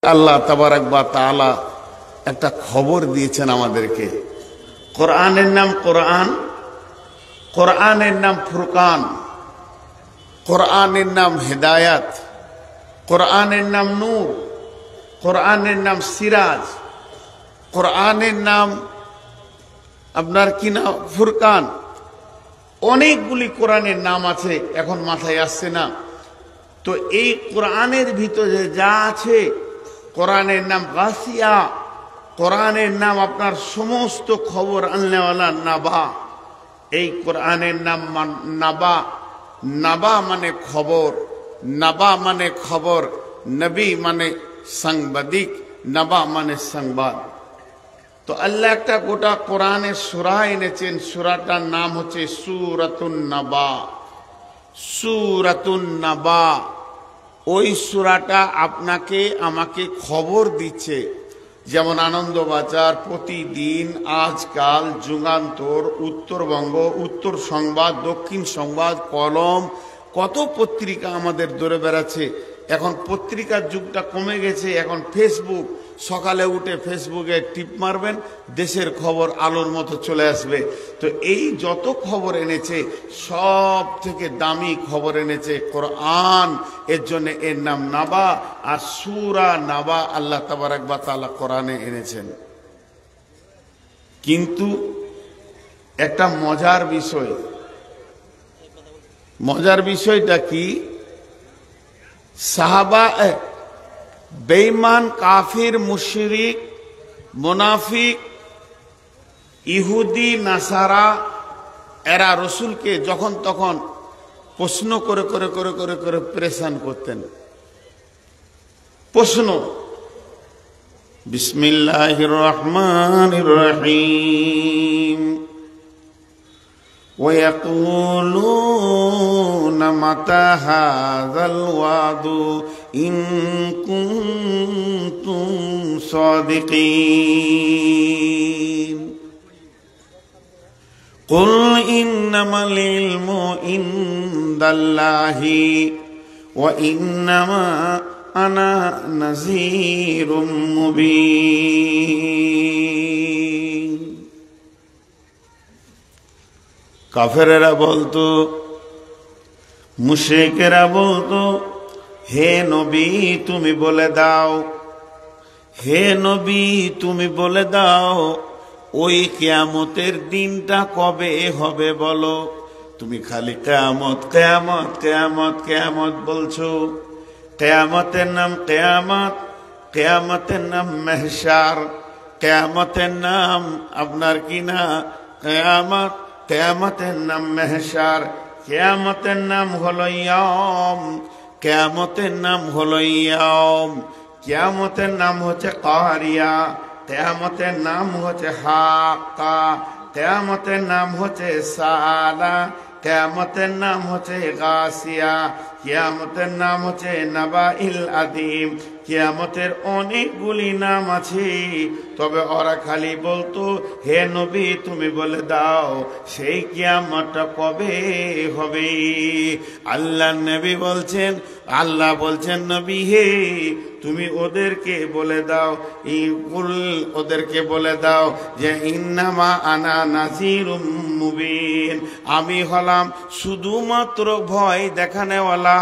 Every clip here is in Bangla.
আল্লাহ তাবারাক ওয়া তাআলা একটা খবর দিয়েছেন আমাদেরকে। কোরআনের নাম কোরআন, কোরআনের নাম ফুরকান, কোরআনের নাম হেদায়াত, কোরআনের নাম নূর, কোরআনের নাম সিরাজ, কোরআনের নাম আপনার কি নাম ফুরকান। অনেকগুলি কোরআনের নাম আছে, এখন মাথায় আসছে না। তো এই কোরআনের ভিতরে যা আছে, কোরআনের নাম গাসিয়া, কোরআনের নাম আপনার সমস্ত খবর আনলেওয়ালা নাবা। এই কোরআনের নাম নাবা। নাবা মানে খবর, নাবা মানে খবর, নবী মানে সাংবাদিক, নাবা মানে সংবাদ। তো আল্লাহ একটা গোটা কোরআনের সূরা এনেছেন, সূরাটার নাম হচ্ছে সূরাতুন নাবা। সূরাতুন নাবা ওই সূরাটা আপনাকে আমাকে খবর দিচ্ছে। যেমন আনন্দবাজার, প্রতিদিন, আজকাল, যুগান্তর, উত্তরবঙ্গ, উত্তর সংবাদ, দক্ষিণ সংবাদ, কলম, কত পত্রিকা আমাদের দৌড়ে বেড়াচ্ছে। এখন পত্রিকার যুগটা কমে গেছে, এখন ফেসবুক। সকালে উঠে ফেসবুকে টিপ মারবেন, দেশের খবর আলোর মতো চলে আসবে। তো এই যত খবর এনেছে, সব থেকে দামি খবর এনেছে কোরআন। এর জন্য এর নাম নাবা। আর সূরা নাবা আল্লাহ তাবারাক ওয়া তাআলা কোরআনে এনেছেন। কিন্তু একটা মজার বিষয়, মজার বিষয়টা কি, সাহাবা বেঈমান, কাফির, মুশরিক, মুনাফিক, ইহুদি, নাসারা, এরা রসুলকে যখন তখন প্রশ্ন করে করে করে করে করে প্রেসান করতেন। প্রশ্ন, বিসমিল্লাহির রহমানির রহিম, وَيَقُولُونَ مَتَى هَذَا الْوَعْدُ إِن كُنتُمْ صَادِقِينَ قُلْ إِنَّمَا الْعِلْمُ عِندَ اللَّهِ وَإِنَّمَا أَنَا نَذِيرٌ مُبِينٌ। কাফেরেরা বলতো, মুশরিকেরা বলতো, হে নবী তুমি বলে দাও, হে নবী তুমি বলে দাও, ওই কিয়ামতের দিনটা কবে হবে বলো। তুমি খালি কিয়ামত কিয়ামত কিয়ামত কিয়ামত বলছো। কিয়ামতের নাম কিয়ামত, কিয়ামতের নাম মাহশার, কিয়ামতের নাম আপনার কি না কিয়ামত, কিয়ামতের নাম মাহশার, কিয়ামতের নাম হলো ইয়াম, কিয়ামতের নাম হলো ইয়াম, কিয়ামতের নাম হচ্ছে কারিয়া, কিয়ামতের নাম হচ্ছে হাক্কা, কিয়ামতের নাম হচ্ছে সালা, কিয়ামতের নাম হচ্ছে গাসিয়া, কিয়ামতের নাম হচ্ছে নাবাইল আদিম। কিয়ামতের অনেকগুলি নাম আছে, তবে ওরা খালি বলতো, হে নবী তুমি বলে দাও সেই কিয়ামতটা কবে হবে। আল্লাহ নবী বলছেন, আল্লাহ বলছেন নবী হে তুমি ওদেরকে বলে দাও, ওদেরকে বলে দাও যে ইন্নামা আনা নাযীরুম মুবিন, আমি হলাম শুধুমাত্র ভয় দেখানেওয়ালা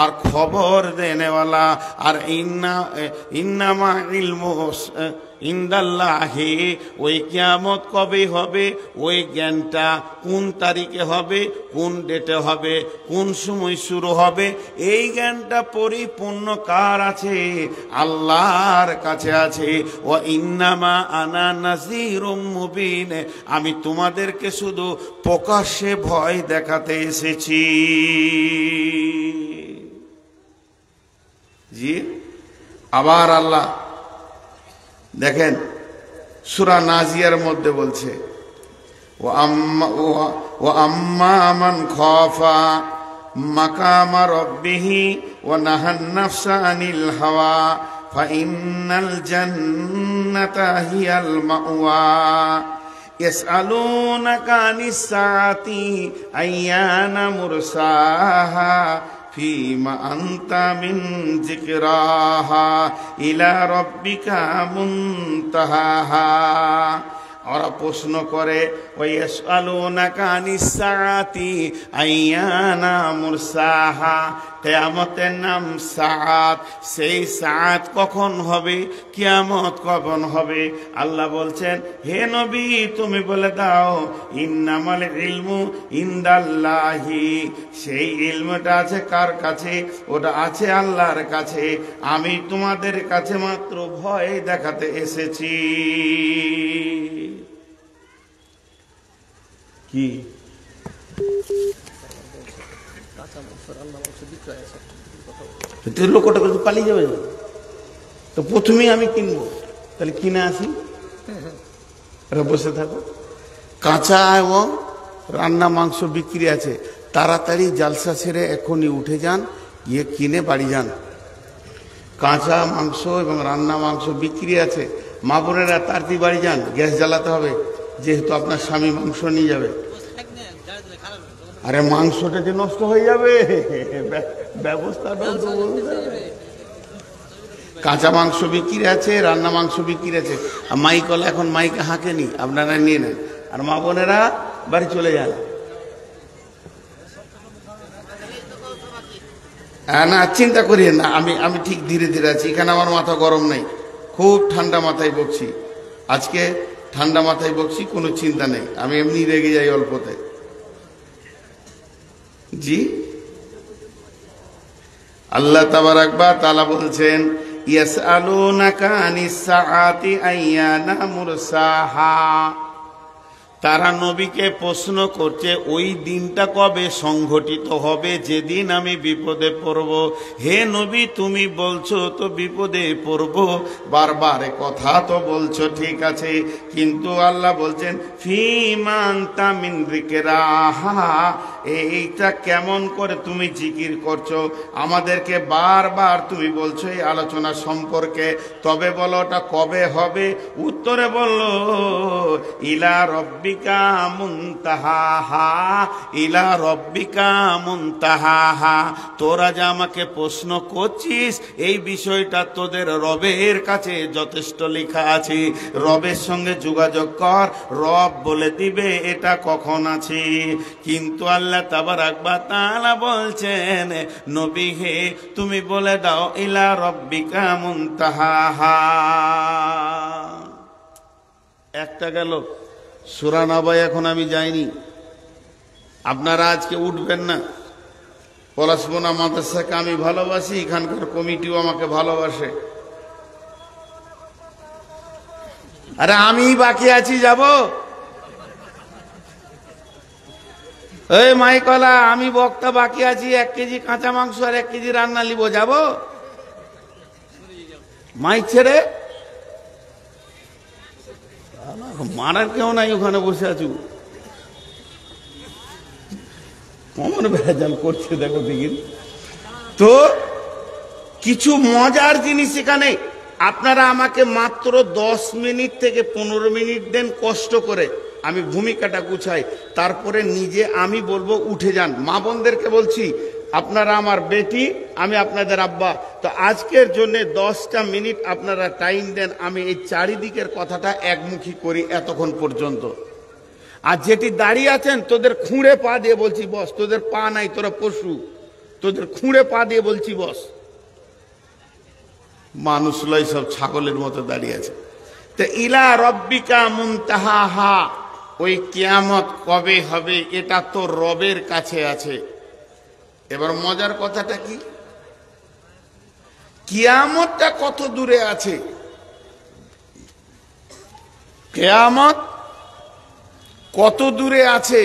আর খবর দেনেওয়ালা। আর ইন্নামা ইলমু ইনদাল্লাহি, ওই কিয়ামত কবে হবে, ওই জ্ঞানটা কোন তারিখে হবে, কোন ডেটে হবে, কোন সময় শুরু হবে, এই জ্ঞানটা পরিপূর্ণ কার আছে? আল্লাহর কাছে আছে। ও ইন্নামা আনা নাযীরুম মুবিন, আমি তোমাদেরকে শুধু প্রকাশ্যে ভয় দেখাতে এসেছি। জি, আবার আল্লাহ দেখেন সূরা নাজিয়ার মধ্যে বলছে, ও আম্মা মান খাফা মাকামা রাব্বিহি ওয়া নাহান নাফসা আনিল হাওয়া ফাইন্নাল জান্নাতা হিয়াল মাওয়া ইয়াসআলুনাকা আনিস সাআতি আইয়ানা মুরসাহা ফিমা আনতা মিন যিকরাহা ইলা রাব্বিকা মুনতাহাহা। ওরা প্রশ্ন করে ওয়াসআলুনাকা আনিস সাআতি আইয়ানা মুরসাহা, কিয়ামতের নাম সাআত, সেই সাআত কখন হবে, কিয়ামত কখন হবে। আল্লাহ বলছেন হে নবী তুমি বলে দাও ইন্নামাল ইলমু ইনদাল্লাহি, সেই ইলমটা আছে কার কাছে, ওটা আছে আল্লাহর কাছে, আমি তোমাদের কাছে মাত্র ভয় দেখাতে এসেছি। কি লোকটা পালিয়ে যাবে তো প্রথমেই আমি কিনবো, তাহলে কিনে আসি, বসে থাকো। কাঁচা এবং রান্না মাংস বিক্রি আছে, তাড়াতাড়ি জালসা ছেড়ে এখনই উঠে যান, গিয়ে কিনে বাড়ি যান। কাঁচা মাংস এবং রান্না মাংস বিক্রি আছে, মা বোনেরা তাড়াতাড়ি বাড়ি যান, গ্যাস জ্বালাতে হবে, যেহেতু আপনার স্বামী মাংস নিয়ে যাবে। আরে মাংসটা যে নষ্ট হয়ে যাবে, ব্যবস্থাটা তো বলতে। কাঁচা মাংস বিক্রি আছে, রান্না মাংস বিক্রি আছে, আর মাইকলা এখন মাইকে হাঁকেনি, আপনারা নিয়ে নেন, আর মা বোনেরা বাড়ি চলে যান। না চিন্তা করিয়ে না, আমি ঠিক ধীরে ধীরে আছি, এখানে আমার মাথা গরম নাই, খুব ঠান্ডা মাথায় বকছি আজকে, ঠান্ডা মাথায় বকছি, কোনো চিন্তা নেই, আমি এমনি রেগে যাই অল্পতে। জি আল্লাহ তাবারাক ওয়া তাআলা বলছেন ইয়াসআলুনাকা আনিস সাআতি আইয়ানা মুরসাহা, তারা নবীকে প্রশ্ন করছে ওই দিনটা কবে সংঘটিত হবে যেদিন আমি বিপদে পড়ব। হে নবী তুমি বলছো তো বিপদে পড়ব, বারবার কথা তো বলছো ঠিক আছে, কিন্তু আল্লাহ বলছেন ফিমা আনতা মিন যিকরাহা, এইটা কেমন করে তুমি জিকির করছো, আমাদেরকে বারবার তুমি বলছো এই আলোচনা সম্পর্কে, তবে বলো ওটা কবে হবে। উত্তরে বললো ইলা রব্বিকা মুনতাহাহা, ইলা রব্বিকা মুনতাহাহা, তোরা যে আমাকে প্রশ্ন করছিস এই বিষয়টা তোদের রবের কাছে যথেষ্ট লেখা আছে, রবের সঙ্গে যোগাযোগ কর, রব বলে দিবে এটা কখন আছে। কিন্তু আল্লাহ তাবারাক ওয়া তাআলা বলছেন নবী হে তুমি বলে দাও ইলা রব্বিকা মুনতাহাহা। একটা গেল সূরা নাবা, এখন আমি যাইনি, আপনারা আজকে উঠবেন না। পলাশবোনা মাদ্রাসাকে আমি ভালোবাসি, এখানকার কমিটিও আমাকে ভালোবাসে। আরে আমি বাকি আছি, যাব এই মাইকলা, আমি বক্তা বাকি আছি, 1 কেজি কাঁচা মাংস আর 1 কেজি রান্না নিব, যাব মাইক ছেড়ে, মারার কেউ নাই, ওখানে বসে আছো, কমন ভেজাল করছে দেখো দেখি তো। কিছু মজার জিনিস এখানে, আপনারা আমাকে মাত্র 10 মিনিট থেকে 15 মিনিট দেন কষ্ট করে, আমি ভূমিকাটা গুছাই, তারপরে নিজে আমি বলবো উঠে যান। মা বোনদেরকে বলছি আপনারা আমার বেটি, আমি আপনাদের আব্বা, তো আজকের জন্য 10টা মিনিট আপনারা টাইম দেন, আমি এই চারিদিকের কথাটা একমুখী করি এতক্ষণ পর্যন্ত। আর যেটি দাঁড়িয়ে আছেন তোদের খুঁড়ে পা দিয়ে বলছি বস, তোদের পা নাই, তোরা পশু, তোদের খুঁড়ে পা দিয়ে বলছি বস। মানুষ লয় সব ছাগলের মতো দাঁড়িয়ে আছে। তো ইলা রব্বিকা মুনতাহাহা, ওই কিয়ামত কবে হবে এটা তো রবের কাছে আছে। এবার মজার কথাটা কি, কিয়ামতটা কত দূরে আছে, কিয়ামত কত দূরে আছে।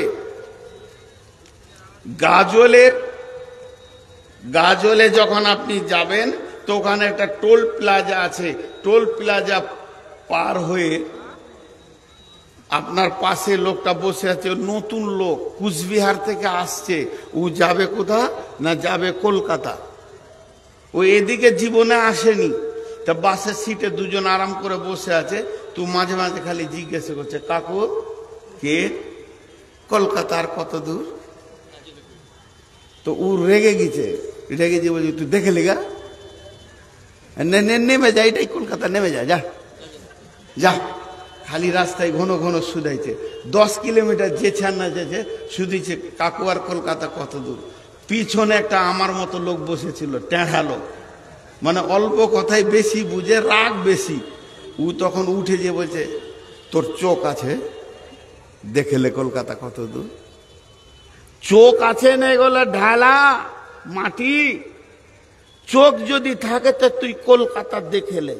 গাজলে যখন আপনি যাবেন তো ওখানে একটা টোল প্লাজা আছে, টোল প্লাজা পার হয়ে আপনার পাশে লোকটা বসে আছে, নতুন লোক কুচবিহার থেকে আসছে, ও যাবে কোথা না, যাবে কলকাতা। ও এদিকে জীবনে আসেনি, তা বাসের সিটে দুজন আরাম করে বসে আছে, তো মাঝে মাঝে খালি জিজ্ঞাসা করছে কাকু কে, কলকাতার কত দূর। তো ও রেগে গেছে, রেগে যে বলছি তুই দেখে লেগা নেমে যা, এটাই কলকাতা, নেমে যা, যা যা। খালি রাস্তায় ঘন ঘন শুধাইছে, 10 কিলোমিটার যেছে আর না যেছে শুধিছে কাকু আর কলকাতা কত দূর। পিছনে একটা আমার মতো লোক বসেছিল, টেঁড়া লোক, মানে অল্প কথাই বেশি বুঝে, রাগ বেশি। ও তখন উঠে যে বলছে তোর চোখ আছে, দেখেলে কলকাতা কত দূর। চোখ আছে না এগুলো ঢালা মাটি, চোখ যদি থাকে তো তুই কলকাতা দেখেলে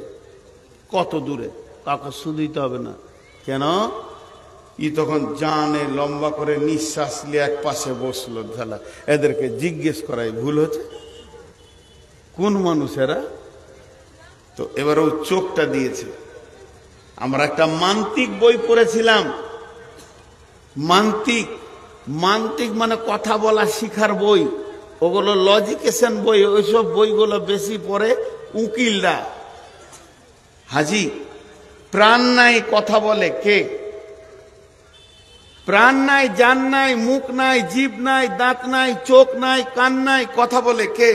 কত দূরে। কাকা শুধিতে হবে না কেন? ই তখন জানে লম্বা করে নিঃশ্বাস নিয়ে এক পাশে বসলো ঢালা। এদেরকে জিজ্ঞেস করাই ভুল হচ্ছে, কোন মানুষেরা? তো এবার ও চোখটা দিয়েছে। আমরা একটা মান্তিক বই পড়েছিলাম, মান্তিক, মান্তিক মানে কথা বলা শিখার বই, ওগুলো লজিকেশন বই, ওইসব বইগুলো বেশি পড়ে উকিলরা। হাজি, প্রাণ নাই কথা বলে কে? প্রাণ নাই, জান নাই, মুখ নাই, জিভ নাই, দাঁত নাই, চোখ নাই, কান নাই, কথা বলে কে?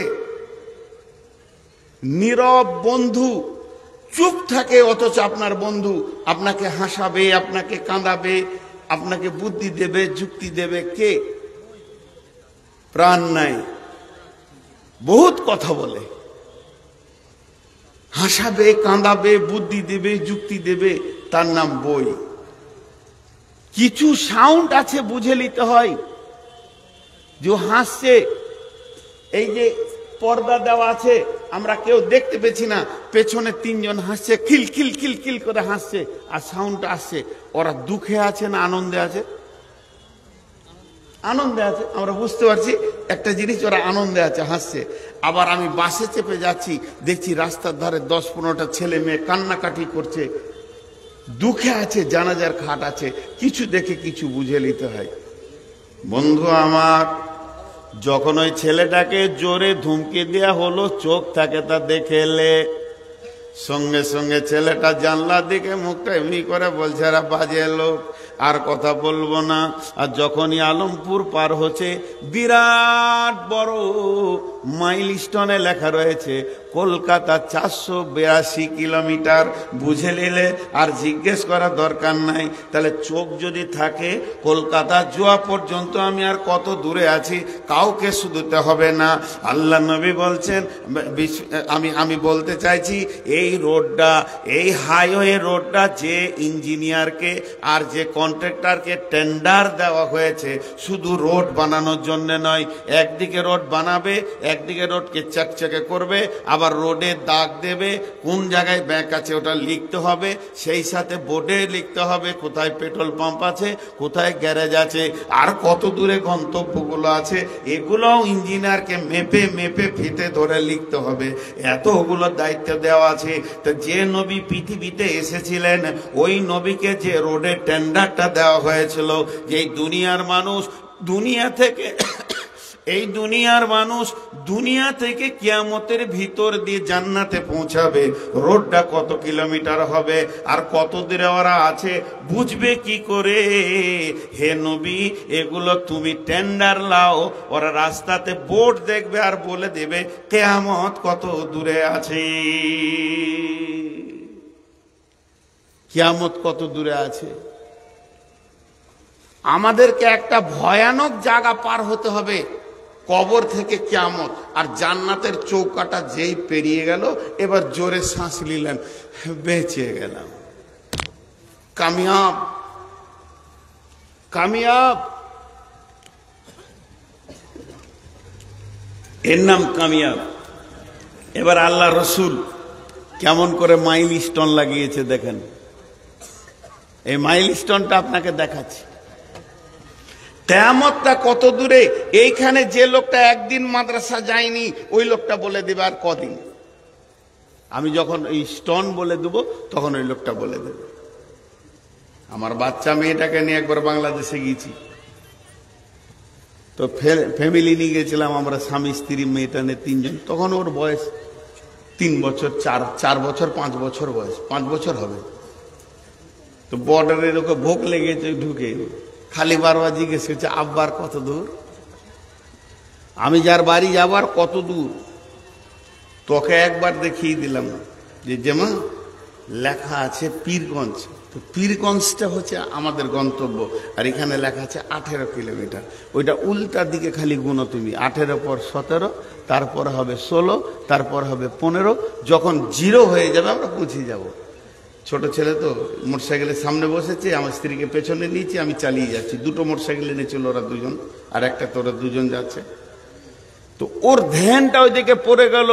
নীরব বন্ধু, চুপ থাকে, অথচ আপনার বন্ধু আপনাকে হাসাবে, আপনাকে কাঁদাবে, আপনাকে বুদ্ধি দেবে, যুক্তি দেবে কে? প্রাণ নাই, বহুত কথা বলে, হাসাবে, কাঁদাবে, বুদ্ধি দেবে, যুক্তি দেবে, তার নাম বই। কিছু সাউন্ড আছে বুঝে নিতে হয়। যে হাসছে, এই যে পর্দা দেওয়া আছে, আমরা কেউ দেখতে পেছি না, পেছনে 3 জন হাসছে, খিল খিল খিল খিল করে হাসছে, আর সাউন্ডটা আসছে। ওরা দুঃখে আছে না আনন্দে আছে? আনন্দে আছে, আমরা বুঝতে পারছি একটা জিনিস, ওরা আনন্দে আছে, হাসছে। আবার আমি বাসে চেপে যাচ্ছি, দেখছি রাস্তার ধারে 10-15টা ছেলে মেয়ে কান্নাকাটি করছে, দুঃখে আছে, জানাজার খাট আছে। কিছু দেখে কিছু বুঝে নিতে হয়। বন্ধু আমার, যখন ওই ছেলেটাকে জোরে ধুমকি দেয়া হলো, চোখ থাকে তা দেখেলে, সঙ্গে সঙ্গে ছেলেটা জানলার দিকে মুখটা এমনি করে বলছে এরা বাজে লোক, আর কথা বলবো না। আর যখনই আলমপুর পার হচ্ছে, বিরাট বড় মাইলস্টোনে লেখা রয়েছে কলকাতা 482 কিলোমিটার। বুঝে নিলে আর জিজ্ঞেস করা দরকার নাই। তাহলে চোখ যদি থাকে, কলকাতা যাওয়া পর্যন্ত আমি আর কত দূরে আছি কাউকে শুধুতে হবে না। আল্লাহ নবী বলছেন, আমি বলতে চাইছি, এই রোডটা, এই হাইওয়ে রোডটা যে ইঞ্জিনিয়ারকে আর যে কন্ট্রাক্টরকে টেন্ডার দেওয়া হয়েছে, শুধু রোড বানানোর জন্য নয়। একদিকে রোড বানাবে, একদিকে রোডকে চকচকে করবে, আবার রোডে দাগ দেবে, কোন জায়গায় ব্যাংক আছে ওটা লিখতে হবে, সেই সাথে বোর্ডে লিখতে হবে কোথায় পেট্রোল পাম্প আছে, কোথায় গ্যারেজ আছে, আর কত দূরে গন্তব্যগুলো আছে। এগুলোও ইঞ্জিনিয়ারকে মেপে মেপে ফিতে ধরে লিখতে হবে। এতগুলো দায়িত্ব দেওয়া আছে। তো যে নবী পৃথিবীতে এসেছিলেন, ওই নবীকে যে রোডের টেন্ডারটা দেওয়া হয়েছিল, যে দুনিয়ার মানুষ দুনিয়া থেকে এই দুনিয়ার মানুষ দুনিয়া থেকে কিয়ামতের ভিতর দিয়ে জান্নাতে পৌঁছাবে, রোডটা কত কিলোমিটার হবে আর কত দূরে ওরা আছে বুঝবে কি করে? হে নবী, এগুলো তুমি টেন্ডার লাও, ওরা রাস্তাতে বোর্ড দেখবে আর বলে দেবে কিয়ামত কত দূরে আছে, কিয়ামত কত দূরে আছে। আমাদেরকে একটা ভয়ানক জায়গা পার হতে হবে, কবর থেকে কিয়ামত। আর জান্নাতের চৌকাটা যেই পেরিয়ে গেল, এবার জোরে শ্বাস নিলেন, বেঁচে গেলাম, কামিয়াব, কামিয়াব। এর নাম কামিয়াব। এবার আল্লাহ রসুল কেমন করে মাইল স্টোন লাগিয়েছে দেখেন। এই মাইল স্টোনটা আপনাকে দেখাচ্ছি। কিয়ামতটা কত দূরে, এইখানে যে লোকটা একদিন মাদ্রাসা যায়নি, ওই লোকটা বলে দেবে আর কদিন। আমি যখন এই স্টোন বলে দেব, তখন ওই লোকটা বলে দেবে। আমার বাচ্চা মেয়েটাকে নিয়ে একবার বাংলাদেশে গিয়েছি, তো ফ্যামিলি নিয়ে গেছিলাম আমরা, স্বামী স্ত্রী মেয়েটা নিয়ে 3 জন। তখন ওর বয়স 3 বছর, 4 বছর, 5 বছর বয়স, 5 বছর হবে। তো বর্ডারে ওকে ভোগ লেগেছে, ঢুকে খালি বারবার জিজ্ঞেস করছে আব্বার কত দূর। আমি যার বাড়ি যাবার কত দূর তোকে একবার দেখিয়ে দিলাম যে যেমন লেখা আছে পীরগঞ্জ, তো পীরগঞ্জটা হচ্ছে আমাদের গন্তব্য, আর এখানে লেখা আছে 18 কিলোমিটার। ওইটা উল্টা দিকে খালি গুনো তুমি, 18 পর 17, তারপর হবে 16, তারপর হবে 15। যখন 0 হয়ে যাবে আমরা পৌঁছে যাব। ছোট ছেলে তো মোটরসাইকেলের সামনে বসেছে, আমার স্ত্রীকে পেছনে নিয়েছি, আমি চালিয়ে যাচ্ছি। 2টো মোটরসাইকেল এনেছিল ওরা দুজন, আর একটা তো ওরা দুজন যাচ্ছে। তো ওর ধ্যানটা ওই দিকে পড়ে গেল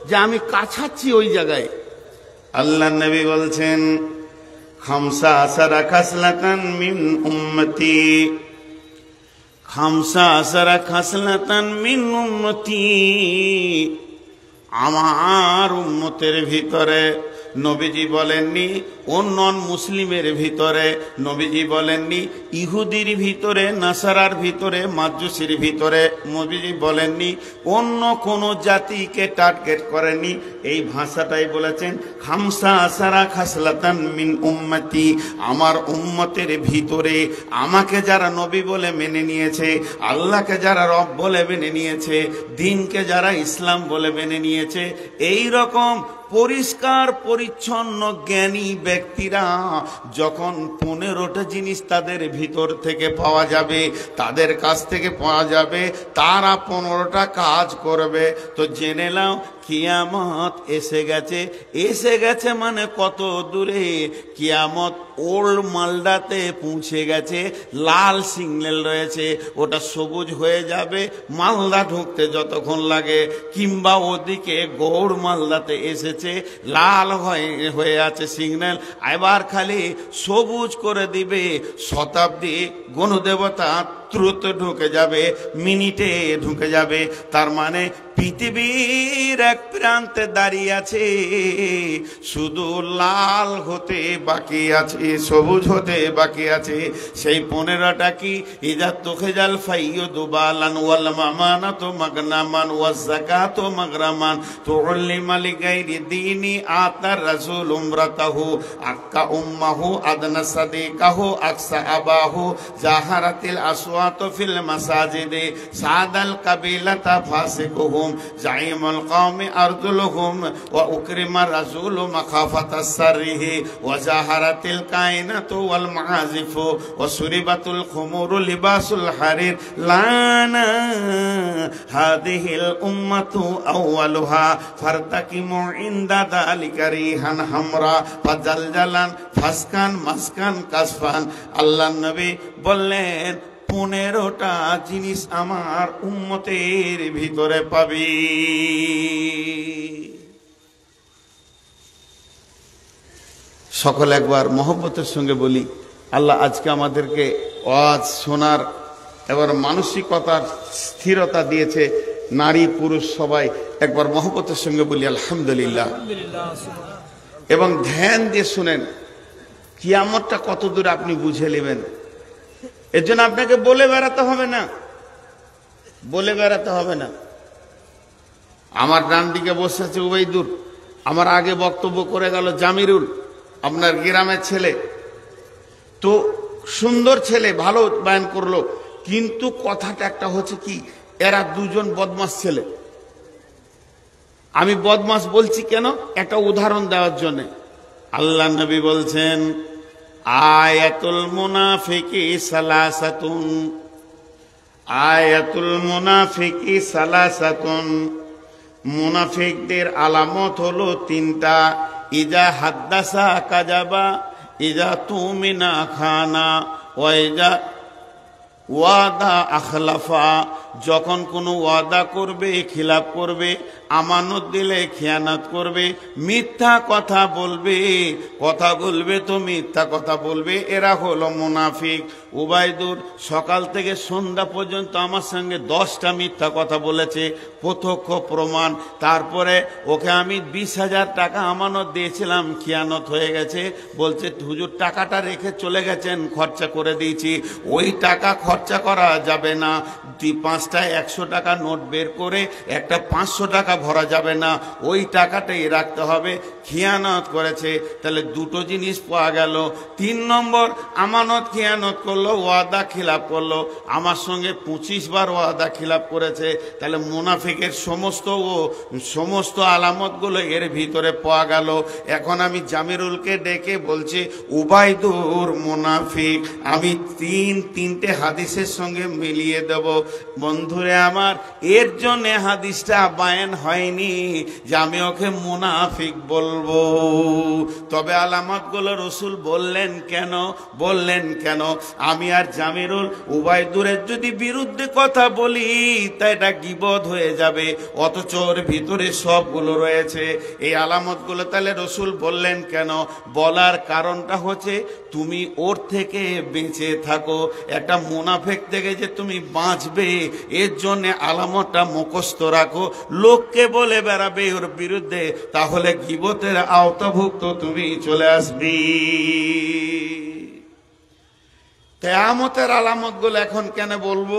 যে আমি কাছাচ্ছি ওই জায়গায়। আল্লাহ নবী বলছেন, খামসা আসারা খাসলাতান মিন উম্মতি, খামসা আসারা খাসলাতান মিন উম্মতি, আমার উম্মতের ভিতরে, নবীজি বলেননি অন্য মুসলিমের ভিতরে, নবীজি বলেননি ইহুদির ভিতরে, নাসারার ভিতরে, মাজুসির ভিতরে, নবীজি বলেননি অন্য কোন জাতিকে টার্গেট করেননি। এই ভাষাটাই বলেছেন, খামসা আসারা খাসলাতান মিন উম্মতি, আমার উম্মতের ভিতরে আমাকে যারা নবী বলে মেনে নিয়েছে, আল্লাহকে যারা রব বলে মেনে নিয়েছে, দিনকে যারা ইসলাম বলে মেনে নিয়েছে, এই রকম পরিষ্কার পরিচ্ছন্ন জ্ঞানী ব্যক্তিরা যখন 15টা জিনিস তাদের ভিতর থেকে পাওয়া যাবে, তাদের কাছ থেকে পাওয়া যাবে, তারা 15টা কাজ করবে। তো জেনে নাও কিয়ামত এসে গেছে। এসে গেছে মানে কত দূরে? কিয়ামত ওল্ড মালদাতে পৌঁছে গেছে। লাল সিগন্যাল রয়েছে, ওটা সবুজ হয়ে যাবে মালদা ঢুকতে যতক্ষণ লাগে, কিংবা ওদিকে গৌড় মালদাতে এসেছে, লাল হয়ে আছে সিগন্যাল, এবার খালি সবুজ করে দিবে। শতাব্দী গণদেবতা দ্রুত ঢুকে যাবে, মিনিটে ঢুকে যাবে। তার মানে পৃথিবীর এক প্রান্তে দাঁড়িয়ে আছে, শুধু লাল হতে বাকি আছে, সবুজ হতে বাকি আছে। সেই 15টা কি? ইজা তুখজাল ফাইয়ুদু বালান ওয়াল মামানাতু মাগনামান ওয়াজ যাকাতু মাগরামান তুউল্লিমা লিগাইরি দীনি আতার রাসূল উমরাতাহু আক্কা উম্মাহু আদনা সাদিকাহু আকসা আবাহু জাহারাতিল আসওয়াতু ফিল মাসাজিদে সাদাল কাবিলাতা ফাসিকুহুম জাইমুল কওমি আরজুলুহুম ওয়া উকরিমা রাসূলু মাখাফাতাস সারিহি ওয়া জাহারাতিল কায়নাতু ওয়াল মাআজিফু ওয়া সুরিবাতুল খুমুরু লিবাসুল হারির লানা হাদিহিল উম্মাতু আউয়ালুহা ফারতাকিমু ইনদা যালিকা রিহান হামরা ফাজালজালান ফাসকান মাসকান কাসফান। আল্লাহ নবী বললেন 15টা জিনিস আমার উম্মতের ভিতরে পাবি। সকলে একবার মহব্বতের সঙ্গে বলি, আল্লাহ আজকে আমাদেরকে ওয়াজ শোনার এবার মানসিকতার স্থিরতা দিয়েছে, নারী পুরুষ সবাই একবার মহব্বতের সঙ্গে বলি আলহামদুলিল্লাহ। এবং ধ্যান দিয়ে শুনেন, কিয়ামতটা কত দূর আপনি বুঝে নেবেন। এর জন্য আপনাকে বলে বেড়াতে হবে না, বলে বেড়াতে হবে না। আমার ডান দিকে বসে আছে উবাইদুর, আমার আগে বক্তব্য করে গেল জামিরুল, আপনার গ্রামের ছেলে, তো সুন্দর ছেলে, ভালো বয়ান করলো, কিন্তু কথাটা একটা হচ্ছে কি, এরা দুজন বদমাস ছেলে। আমি বদমাস বলছি কেন? একটা উদাহরণ দেওয়ার জন্য। আল্লাহ নবী বলছেন, আয়াতুল মুনাফিকি সালাসাতুন, আয়াতুল মুনাফিকি সালাসাতুন, মুনাফিকদের আলামত হলো 3টা। ইজা হাদ্দাসা কাযাবা, ইজা তুমিনা খানা, ওয়া ইজা ওয়াদা আখলাফা, যখন কোনো ওয়াদা করবে খিলাফ করবে, আমানত দিলে খেয়ানত করবে, মিথ্যা কথা বলবে, কথা বলবে তো মিথ্যা কথা বলবে। এরা হলো মুনাফিক। উবাইদুর সকাল থেকে সন্ধ্যা পর্যন্ত আমার সঙ্গে 10টা মিথ্যা কথা বলেছে, প্রত্যক্ষ প্রমাণ। তারপরে ওকে আমি 20,000 টাকা আমানত দিয়েছিলাম, খেয়ানত হয়ে গেছে। বলছে হুজুর টাকাটা রেখে চলে গেছেন, খরচা করে দিয়েছি। ওই টাকা খরচা করা যাবে না। 5টা 100 টাকা নোট বের করে একটা 500 টাকা ভরা যাবে না, ওই টাকাটাই রাখতে হবে। খিয়ানত করেছে, তাহলে দুটো জিনিস পাওয়া গেল। 3 নম্বর, আমানত খিয়ানত করলো, ওয়াদা খিলাফ করলো। আমার সঙ্গে 25 বার ওয়াদা খিলাফ করেছে, তাহলে মুনাফিকের সমস্ত আলামতগুলো এর ভিতরে পাওয়া গেল। এখন আমি জামিরুলকে ডেকে বলছি, উবাইদুর মুনাফিক। আমি তিনটে হাদিসের সঙ্গে মিলিয়ে দেব। বন্ধুরে আমার, এর জন্য হাদিসটা বায়ান হয়নি যে আমি ওকে মুনাফিক বলবো। তবে আলামতগুলো রসুল বললেন কেন? আমি আর জামিরুল উবাইদুরের যদি বিরুদ্ধে কথা বলি তা এটা গীবত হয়ে যাবে, অথচ ওর ভিতরে সবগুলো রয়েছে। এই আলামতগুলো তাহলে রসুল বললেন কেন? বলার কারণটা হচ্ছে তুমি ওর থেকে বেঁচে থাকো। একটা মুনাফিক থেকে যে তুমি বাঁচবে, এর জন্য আলামতটা মুখস্থ রাখো। লোককে বলে বেড়াবে ওর বিরুদ্ধে, তাহলে গীবতের আওতাভুক্ত তুমি চলে আসবি। কিয়ামতের আলামতগুলো এখন কেন বলবো?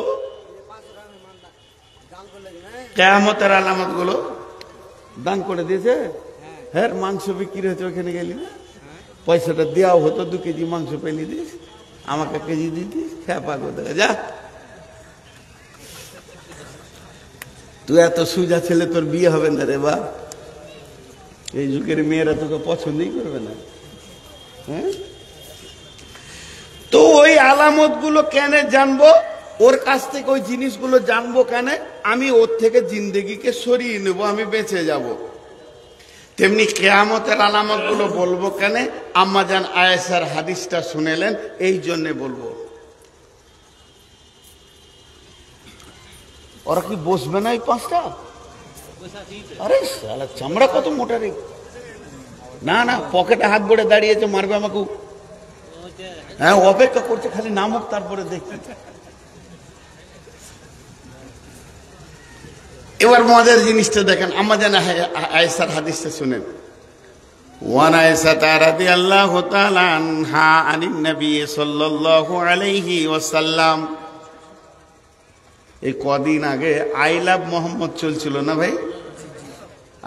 কিয়ামতের আলামতগুলো দান করে দিয়েছে। হ্যাঁ, মাংস বিক্রি হচ্ছে, ওখানে গেলি না, পয়সাটা দেওয়া হতো, 2 কেজি মাংস পেলি দিস, আমাকে কেজি দিতিস। খেপা কোথায় যা, তুই এত সুজা ছেলে, তোর বিয়ে হবে না রে বা। এই যুগের মেয়েরা তোকে পছন্দই করবে না। হ্যাঁ, তো ওই আলামত গুলো কেন জানবো? ওর কাছ থেকে ওই জিনিসগুলো জানবো কেন? আমি ওর থেকে জিন্দেগিকে সরিয়ে নেব, আমি বেঁচে যাব। তেমনি কিয়ামতের আলামত গুলো বলবো কেন? আম্মা জান আয়েশার হাদিসটা শুনেলেন, এই জন্য বলবো। ওরা কি বসবে না এই 5টা? আরে শালা চামড়া কত মোটা রে! না, পকেটে হাত ভরে দাঁড়িয়েছে, মারবে আমাকে। হ্যাঁ, অপেক্ষা করছে, খালি নামক, তারপরে দেখি। এবার মজার জিনিসটা দেখেন, আম্মা জান আয়েশার হাদিসটা শুনেন। ওয়ান আয়েশা রাদিয়াল্লাহু তাআলা আনহা আনিন নবী সাল্লাল্লাহু আলাইহি ওয়াসাল্লাম। এই কদিন আগে আই লাভ মোহাম্মদ চলছিল না ভাই?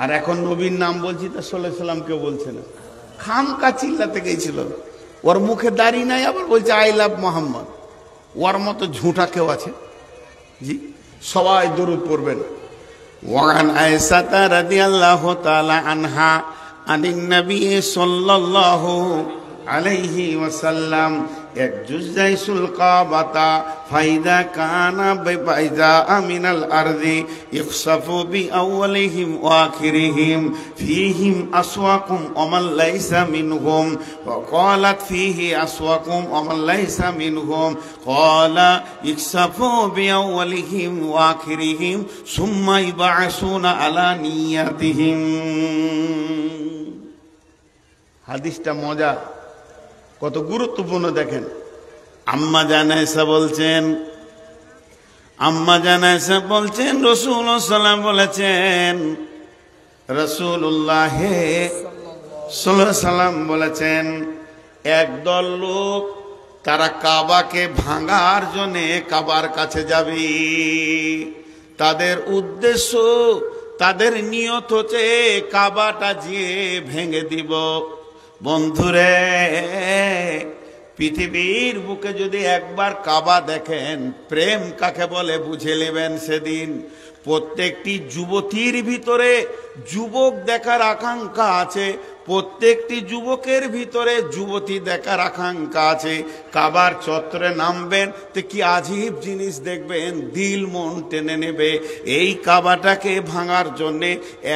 আর এখন নবীর নাম বলছি তা সাল্লাল্লাহু আলাইহি ওয়াসাল্লাম কেউ বলছে না, খামকা চিল্লাতে গেছিল। ওর মুখে দাড়ি নাই, আবার বলছে আই লাভ মোহাম্মদ। ওর মতো ঝুঁটা কেউ আছে? জি, সবাই দরুদ পড়বেন। ওয়ান আয়েশা রাদিয়াল্লাহু তাআলা আনহা আনিন নবী সাল্লাল্লাহু আলাইহি ওয়াসাল্লাম ইয়াজুজাইসুল কাবাতা ফাইদা কানা বাইদা আমিনাল আরদি ইখসাফু বিআওয়ালিহিম ওয়া আখিরিহিম ফীহিম আসওয়াকুম ওয়া মান লাইসা মিনহুম ওয়া ক্বালাত ফীহি আসওয়াকুম ওয়া মান লাইসা মিনহুম ক্বালা ইখসাফু বিআওয়ালিহিম ওয়া আখিরিহিম সুম্মা ইবআসুনা আলা নিয়াতিহিম। হাদিসটা মজা, কত গুরুত্বপূর্ণ দেখেন। আম্মা জান আয়েশা বলছেন রাসূলুল্লাহ সাল্লাল্লাহু বলেছেন, রাসূলুল্লাহ সাল্লাল্লাহু আলাইহি সাল্লাম বলেছেন, একদল লোক তারা কাবাকে ভাঙার জন্য কাবার কাছে যাবে। তাদের উদ্দেশ্য, তাদের নিয়ত হচ্ছে কাবাটা যে ভেঙে দিব। বন্ধুরে, পৃথিবীর বুকে যদি একবার কাবা দেখেন, প্রেম কাকে বলে বুঝে নেবেন সেদিন। প্রত্যেকটি যুবতীর ভিতরে যুবক দেখার আকাঙ্ক্ষা আছে, প্রত্যেকটি যুবকের ভিতরে যুবতী দেখার আকাঙ্ক্ষা আছে। কাবার চত্বরে নামবেন তো কি আজীব জিনিস দেখবেন, দিল মন টেনে নেবে। এই কাবাটাকে ভাঙার জন্যে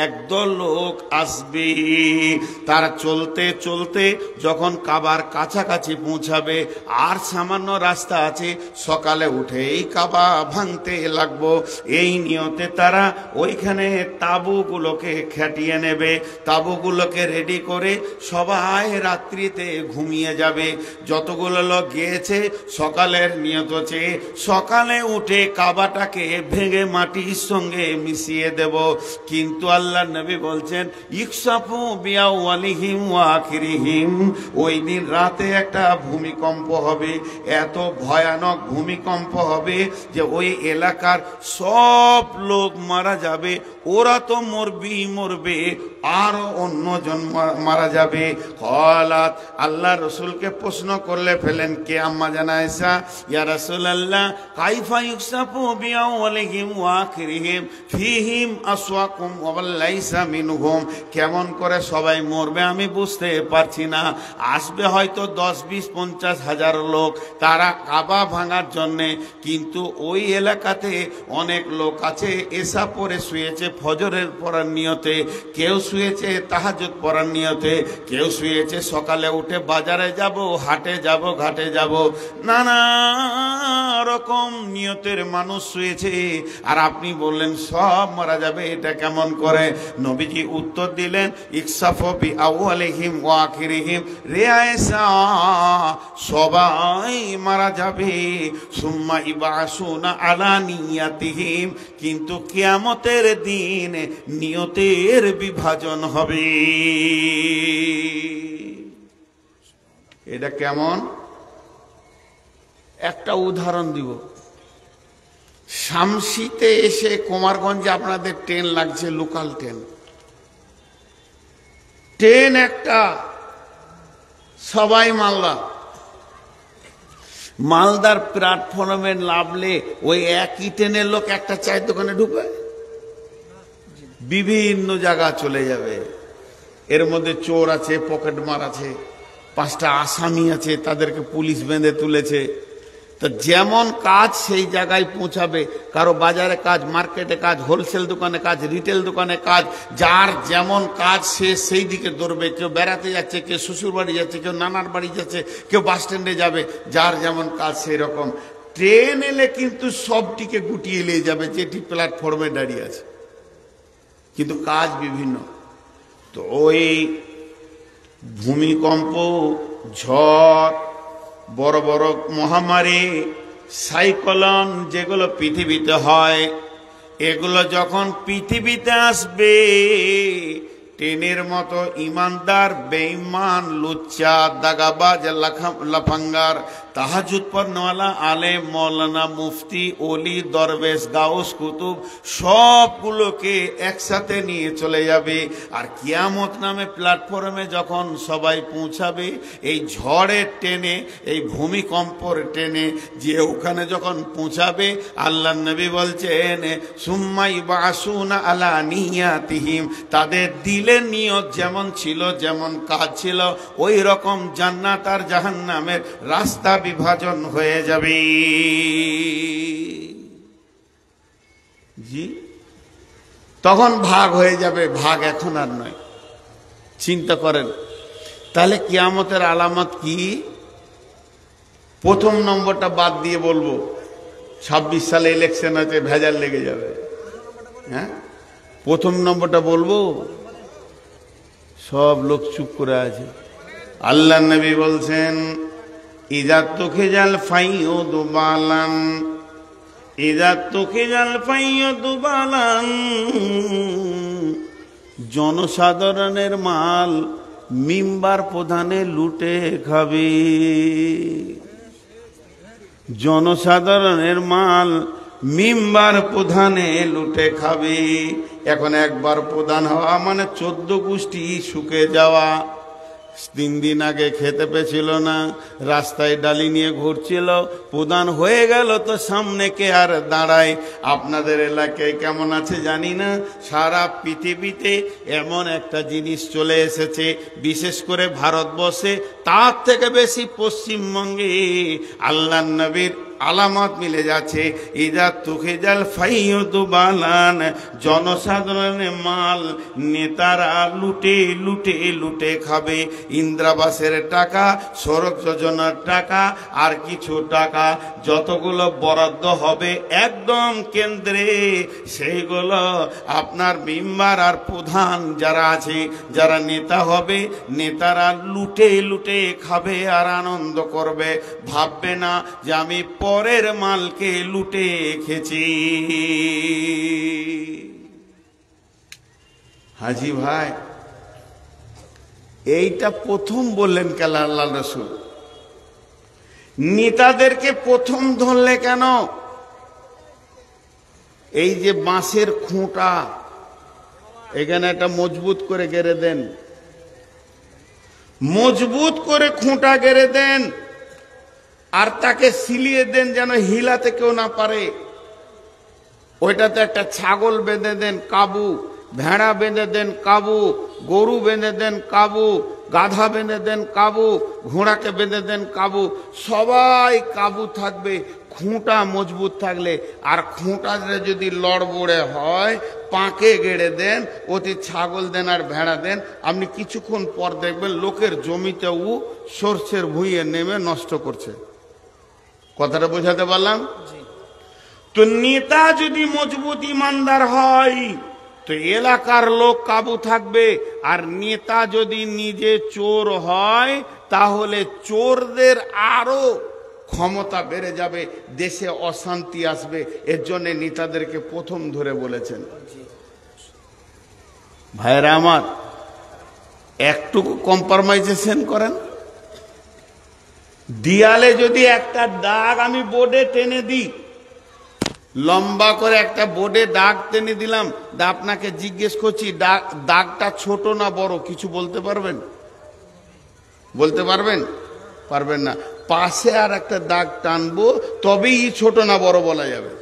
একদল লোক আসবে। তারা চলতে চলতে যখন কাবার কাছাকাছি পৌঁছাবে, আর সামান্য রাস্তা আছে, সকালে উঠে এই কাবা ভাঙতে লাগবো। এই নিয়তে তারা ওইখানে তাঁবুগুলোকে খাটিয়ে নেবে, তাঁবুগুলোকে রেডি তৈরি করে সবাই রাত্রিতে ঘুমিয়ে যাবে। যতগুলো লোক গিয়েছে সকালের নিয়ত হচ্ছে সকালে উঠে কাবাটাকে ভেঙে মাটির সঙ্গে মিশিয়ে দেব। কিন্তু আল্লাহ নবী বলছেন ইকসাফু বিআওয়ালিহিম ওয়া আখিরিহিম, ওই দিন রাতে একটা ভূমিকম্প হবে, এত ভয়ানক ভূমিকম্প হবে যে ওই এলাকার সব লোক মারা যাবে। ওরা তো মরবে, আরো অন্যজন মারা যাবে। কলাত, আল্লাহ রসুলকে প্রশ্ন করলে ফেলেন কে আম্মা জান আয়েশা, ইয়া রাসূলুল্লাহ কাইফা ইউকসাফু বিআওয়ালিহিম ওয়া আখিরিহিম ফীহিম আসওয়াকুম ওয়া লাইসা মিনহুম, কেমন করে সবাই মরবে আমি বুঝতে পারছি না। আসবে হয়তো 10-20-50 হাজার লোক তারা কাবা ভাঙার জন্যে, কিন্তু ওই এলাকাতে অনেক লোক আছে এশা পরে শুয়েছে ফজরের পড়ার নিয়তে, কেউ শুয়েছে তাহাজ্জুদ পড়ার নিয়তে, কেউ শুয়েছে সকালে উঠে বাজারে যাব, হাটে যাব, ঘাটে যাব, নানা রকম নিয়তের মানুষ শুয়েছে। আর আপনি বললেন সব মারা যাবে, এটা কেমন করে? নবীজি উত্তর দিলেন ইকসাফু বিআওয়ালিহিম ওয়া আখিরিহিম, রে আয়েশা সবাই মারা যাবে, সুম্মা ইবাসুনা আলা নিয়াতিহিম, কিন্তু কিয়ামতের দিন নিয়তের বিভাজন হবে। এটা কেমন? একটা উদাহরণ দিব। শামসিতে এসে কুমারগঞ্জে আপনাদের ট্রেন লাগছে, লোকাল ট্রেন একটা, সবাই মালদার প্ল্যাটফর্মে নামলে ওই একই ট্রেনের লোক একটা চায়ের দোকানে ঢুকবে, বিভিন্ন জায়গা চলে যাবে। এর মধ্যে চোর আছে, পকেটমার আছে, 5টা আসামি আছে, তাদেরকে পুলিশ বেঁধে তুলেছে। তো যেমন কাজ সেই জায়গায় পৌঁছাবে, কারো বাজারে কাজ, মার্কেটে কাজ, হোলসেল দোকানে কাজ, রিটেল দোকানে কাজ, যার যেমন কাজ সে সেই দিকে দৌড়বে। কেউ বেড়াতে যাচ্ছে, কেউ শ্বশুর বাড়ি যাচ্ছে, কেউ নানার বাড়ি যাচ্ছে, কেউ বাস স্ট্যান্ডে যাবে, যার যেমন কাজ সেই রকম। ট্রেন এলে কিন্তু সবটিকে গুটিয়ে নিয়ে যাবে যেটি প্ল্যাটফর্মে দাঁড়িয়ে আছে, কিন্তু কাজ বিভিন্ন। তো ওই ভূমিকম্প, ঝড়, বড় বড় মহামারী, সাইক্লোন যেগুলো পৃথিবীতে হয়, এগুলো যখন পৃথিবীতে আসবে, ট্রেনের মতো ইমানদার, বেঈমান, লুচ্চা, দাগাবাজ, লাফাঙ্গার, তাহাজ্জুদ পড়নেওয়ালা, আলেম, মৌলানা, মুফতি, ওলি, দরবেশ, গাউস, কুতুব সবগুলোকে একসাথে নিয়ে চলে যাবে। আর কিয়ামত নামে প্ল্যাটফর্মে যখন সবাই পৌঁছাবে, এই ঝড়ের ট্রেনে, এই ভূমিকম্পর ট্রেনে, যে ওখানে যখন পৌঁছাবে, আল্লাহ নবী বলছেন সুম্মা ইবাসুনা আলা নিয়াতিহিম, তাদের দিলের নিয়ত যেমন ছিল, যেমন কাজ ছিল, ওই রকম জান্নাত আর জাহান্নামের রাস্তা বিভাজন হয়ে যাবে। জি, তখন ভাগ হয়ে যাবে, ভাগ এখন আর নয়। চিন্তা করেন তাহলে কিয়ামতের আলামত কি? প্রথম নম্বরটা বাদ দিয়ে বলবো, 26 সালে ইলেকশন আছে, ভেজাল লেগে যাবে। হ্যাঁ, প্রথম নম্বরটা বলবো, সব লোক চুপ করে আছে। আল্লাহ নবী বলছেন ইযা তুখিজাল ফাইয়ুদু বালান, ইযা তুখিজাল ফাইয়ুদু বালান, জনসাধারণের মাল মিম্বার প্রধানে লুটে খাবে। জনসাধারণের মাল মিম্বার প্রধানে লুটে খাবে। এখন একবার প্রধান হওয়া মানে 14 গোষ্ঠী শুকে যাওয়া। 3 দিন আগে খেতে পেছিল না, রাস্তায় ডালি নিয়ে ঘুরছিল, প্রধান হয়ে গেল তো সামনে কে আর দাঁড়ায়? আপনাদের এলাকায় কেমন আছে জানি না, সারা পৃথিবীতে এমন একটা জিনিস চলে এসেছে, বিশেষ করে ভারতবর্ষে, তার থেকে বেশি পশ্চিমবঙ্গে আল্লাহর নবীর আলামত মিলে যাচ্ছে। ইজা তুখিজাল ফাইয়ুতু বালান, জনসাধারণের মাল নেতারা লুটে লুটে লুটে খাবে। ইন্দ্রাবাসের টাকা, সড়ক যোজনার টাকা, আর কিছু টাকা যতগুলো বরাদ্দ হবে একদম কেন্দ্রে, সেইগুলো আপনার মেম্বার আর প্রধান যারা আছে, যারা নেতা হবে, নেতারা লুটে লুটে খাবে আর আনন্দ করবে। ভাববে না যে আমি পরের মালকে লুটে খেছি। হাজি ভাই, এইটা প্রথম বললেন কেন আল্লাহ রসুল? নেতাদেরকে প্রথম ধরলে কেন? এই যে বাঁশের খুঁটা, এখানে একটা মজবুত করে গেড়ে দেন, মজবুত করে খুঁটা গেড়ে দেন, আর তাকে সিলিয়ে দেন যেন হিলাতে কেউ না পারে। ওইটাতে একটা ছাগল বেঁধে দেন কাবু, ভেড়া বেঁধে দেন কাবু, গরু বেঁধে দেন কাবু, গাধা বেঁধে দেন কাবু, ঘোড়াকে বেঁধে দেন কাবু, সবাই কাবু থাকবে খুঁটা মজবুত থাকলে। আর খুঁটা যদি লড়বড়ে হয়, পাঁকে গেড়ে দেন, অতি ছাগল দেন আর ভেড়া দেন, আপনি কিছুক্ষণ পর দেখবেন লোকের জমিতে ও সর্ষের ভুঁইয়ে নেমে নষ্ট করছে। কথাটা বোঝাতে পারলাম? তো নেতা যদি মজবুত ইমানদার হয় তো এলাকার লোক কাবু থাকবে। আর নেতা যদি নিজে চোর হয় তাহলে চোরদের আরো ক্ষমতা বেড়ে যাবে, দেশে অশান্তি আসবে। এর জন্য নেতাদেরকে প্রথম ধরে বলেছেন। ভাইরা আমার, একটুকু কম্প্রোমাইজেশন করেন। দেয়ালে যদি একটা দাগ আমি বোর্ডে টেনে দিই, লম্বা করে একটা বোর্ডে দাগ টেনে দিলাম, আপনাকে জিজ্ঞেস করছি দাগটা ছোট না বড়, কিছু বলতে পারবেন? বলতে পারবেন? পারবেন না। পাশে আর একটা দাগ টানবো, তবেই ছোট না বড় বলা যাবে।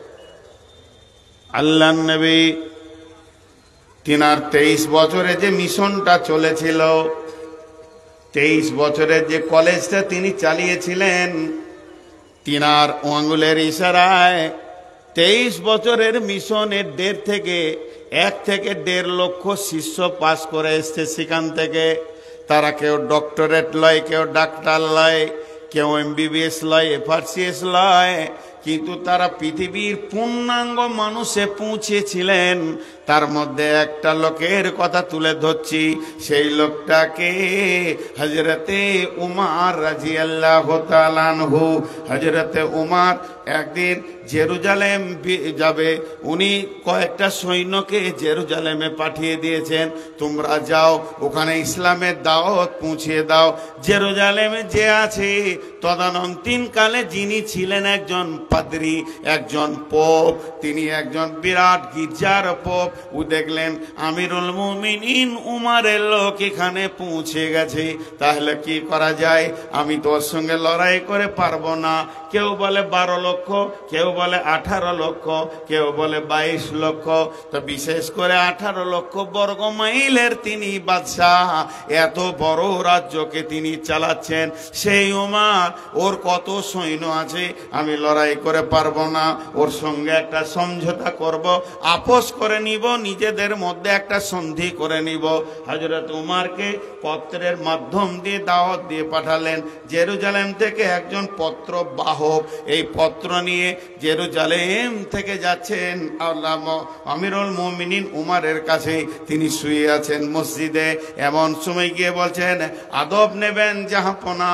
আল্লাহর নবী তিনার 23 বছরে যে মিশনটা চলেছিল, 23 বছরের যে কলেজটা তিনি চালিয়েছিলেন, তিনার আঙ্গুলের ইশারায় 23 বছরের মিশনের 1 থেকে 1.5 লক্ষ শিষ্য পাস করে এসছে সেখান থেকে। তারা কেউ ডক্টরেট লয়, কেউ ডাক্তার লয়, কেউ MBBS লয়, FRCS লয়, কিন্তু তারা পৃথিবীর পূর্ণাঙ্গ মানুষে পৌঁছেছিলেন। তার মধ্যে একটা লোকের কথা তুলে ধরছি, সেই লোকটাকে হযরতে উমর রাদিয়াল্লাহু তাআলা আনহু। হযরতে উমর একদিন জেরুজালেম যাবে, উনি কয়েকটা সৈন্যকে জেরুজালেমে পাঠিয়ে দিয়েছেন, তোমরা যাও ওখানে ইসলামের দাওয়াত পৌঁছিয়ে দাও। জেরুজালেমে যে আছে তদানীন্তনকালে যিনি ছিলেন একজন পাদ্রী, একজন পোপ, তিনি একজন বিরাট গির্জার পোপ। ও দেখলেন আমিরুল মুমিনিন উমরের লোক এখানে পৌঁছে গেছে, তাহলে কি করা যায়? আমি তোর সঙ্গে লড়াই করে পারবো না। কেউ বলে 12 লক্ষ, কেউ বলে 18 লক্ষ, কেউ বলে 22 লক্ষ। তো বিশেষ করে 18 লক্ষ বর্গ মাইলের তিনি বাদশাহ, এত বড় রাজ্যকে তিনি চালাচ্ছেন। সেই উমর, ওর কত সৈন্য আছে, আমি লড়াই করে পারবো না। ওর সঙ্গে একটা সমঝোতা করব, আপোষ করে নিব, নিজেদের মধ্যে একটা সন্ধি করে নিব। হযরত উমরকে পত্রের মাধ্যম দিয়ে দাওয়াত দিয়ে পাঠালেন। জেরুজালেম থেকে একজন পত্র বাহক এই পত্র নিয়ে জেরুজালেম থেকে যাচ্ছেন আমিরুল মুমিনিন উমরের কাছে। তিনি শুয়ে আছেন মসজিদে। এমন সময় গিয়ে বলছেন, আদব নেবেন জাহাপনা।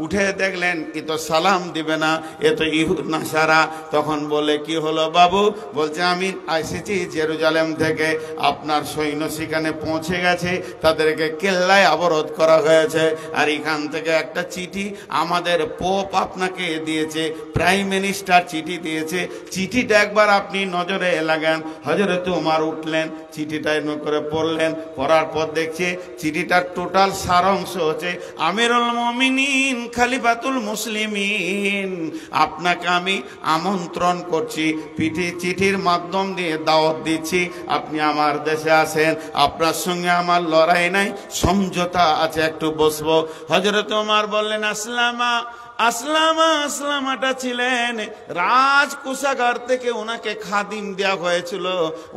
উঠে দেখলেন এ তো সালাম দিবে না, এ তো ইহুদ নাসারা। তখন বলে, কি হলো বাবু? বলছে, আমি এসেছি জেরুজালেম থেকে, আপনার সৈন্য সেখানে পৌঁছে গেছে, তাদেরকে কেল্লায় অবরোধ করা হয়েছে, আর এখান থেকে একটা চিঠি আমাদের পোপ আপনাকে দিয়েছে, প্রাইম মিনিস্টার চিঠি দিয়েছে, চিঠিটা একবার আপনি নজরে লাগান। হযরত উমর উঠলেন, চিঠিটা এমন করে পড়লেন। পড়ার পর দেখছে চিঠিটার টোটাল সারাংশ হচ্ছে, আমিরুল মুমিনিন খলিফাতুল মুসলিমিন, আপনাকে আমি আমন্ত্রণ করছি, চিঠির মাধ্যম দিয়ে দাওয়াত দিচ্ছি, আপনি আমার দেশে আসেন, আপনার সঙ্গে আমার লড়াই নাই, সমঝোতা আছে, একটু বসবো। হযরত উমর বললেন, আসলামা আসলামাটা ছিলেন রাজকোষাগার থেকে ওনাকে খাদিম দেওয়া হয়েছিল।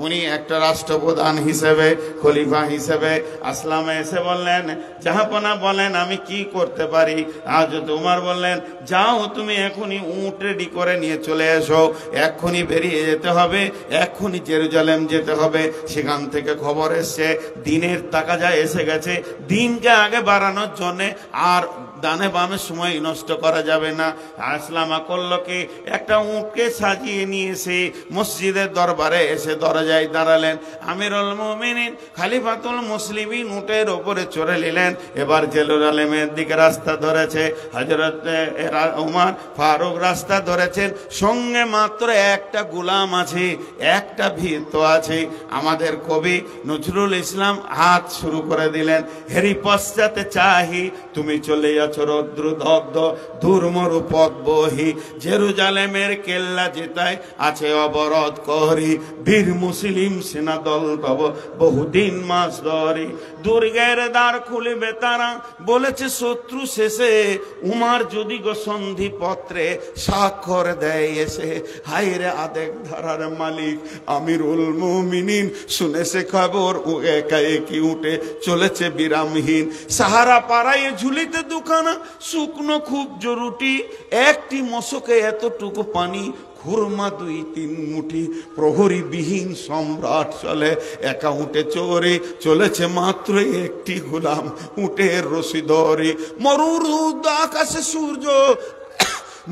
উনি একটা রাষ্ট্রপ্রধান হিসেবে, খলিফা হিসেবে আসলামা এসে বললেন, জাহাপনা বলেন আমি কি করতে পারি? হযরত উমর বললেন, যাও তুমি এখনই উট রেডি করে নিয়ে চলে এসো, এক্ষুনি বেরিয়ে যেতে হবে, এক্ষুনি জেরুজালেম যেতে হবে। সেখান থেকে খবর এসছে দিনের তাকাজা এসে গেছে, দিনকে আগে বাড়ানোর জন্যে আর ডানে বামে সময় নষ্ট করা যাবে না। আসলামা করল কি, একটা উটকে সাজিয়ে নিয়ে এসে মসজিদের দরবারে এসে দরজায় দাঁড়ালেন। আমিরুল মুমিনিন খলিফাতুল মুসলিমিন উটের ওপরে চড়ে নিলেন। এবার জেরুজালেমের দিকে রাস্তা ধরেছে। হযরত উমর ফারুক রাস্তা ধরেছেন, সঙ্গে মাত্র একটা গোলাম আছে, একটা ভীত আছে। আমাদের কবি নজরুল ইসলাম হাত শুরু করে দিলেন, হেরি পশ্চাতে চাহি তুমি চলে যাচ্ছ রৌদ্রদগ্ধ দুর্মরু পথ বহি, জেরুজালেমের কেল্লা যেটায় আছে অবরোধ করি, বীর মুসলিম সেনা দল তব বহুদিন মাস ধরি, দুর্গের দ্বার খুলিবে তারা বলেছে শত্রু শেষে, উমার যদি গো সন্ধি পত্রে স্বাক্ষর দেয় এসে। হায়রে আদেক ধারার মালিক আমিরুল মুমিনিন শুনেছে খবর, ও একা একই উঠে চলেছে বিরামহীন। সাহারা পাড়ায় ঝুলিতে দুখানা শুকনো খুব জরুরি, একটি মশকে এতটুকু পানি, খুরমা 2-3 মুঠি, প্রহরী বিহীন সম্রাট চলে একা উঠে চোরে, চলেছে মাত্র একটি গোলাম উটের রশি ধরে। মরুর আকাশে সূর্য,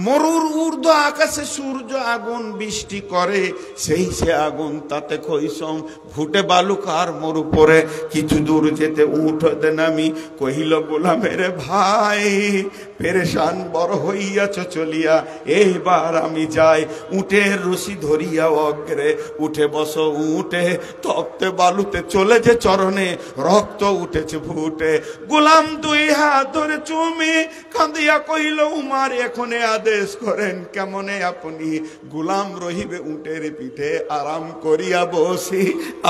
মরুর ঊর্ধ্ব আকাশে সূর্য আগুন বৃষ্টি করে, সেই সে আগুন তাতে কৈসম ফুটে বালুকার মরু পরে। কিছু দূর যেতে উঠ হতে নামি কহিল গোলামের ভাই, পেরেশান বড় হইয়াছ চলিয়া, এইবার আমি যাই। উটের রশি ধরিয়া অগ্রে উঠে বসো উঠে, তপ্তে বালুতে চলে যে চরণে রক্ত উঠেছে ফুটে। গোলাম 2 হাত ধরে চুমি কাঁদিয়া কহিল, উমার এখনে আদেশ করেন কেমনে আপনি? গোলাম রহিবে উটের পিঠে আরাম করিয়া বসি,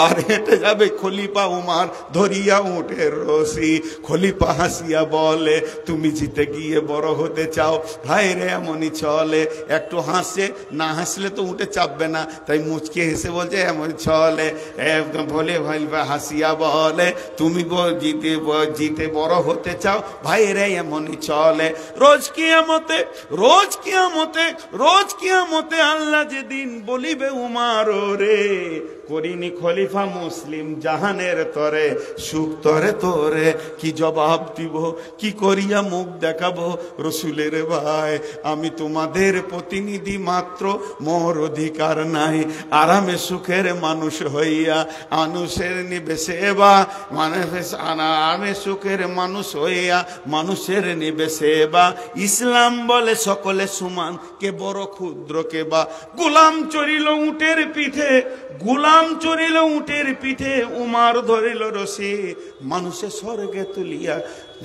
আর হেঁটে যাবে খলিফা উমার ধরিয়া উটের রশি। খলিফা হাসিয়া বলে, তুমি জিতে গিয়ে বড় হতে চাও? ভাইরে এমনই চলে। একটু হাসে, না হাসলে তো উঠে চাপবে না, তাই মুচকে হেসে বলছে এমন চলে। একদম বলে খলিফা হাসিয়া বলে, তুমি জিতে বড় হতে চাও? ভাইরে এমনই চলে। রোজ কিয়ামতে, রোজ কিয়ামতে, রোজ কিয়ামতে আল্লাহ যেদিন বলিবে উমার রে, করিনি খলিফা মুসলিম জাহানের তরে, সুখ তরে তোরে কি জবাব দিব, কি করিয়া মুখ দেখাবো? রসুলের ভাই আমি তোমাদের প্রতিনিধি মাত্র, মোর অধিকার নাই আরামে সুখের মানুষ হইয়া, মানুষের নিবে সেবা, আরামে সুখের মানুষ হইয়া মানুষের নিবে সেবা। ইসলাম বলে সকলে সমান, কে বড় ক্ষুদ্র কে বা। গোলাম চড়িল উটের পিঠে, গোলাম চড়িল উটের পিঠে, উমার ধরিল রশি, মানুষে স্বর্গে তুলিয়া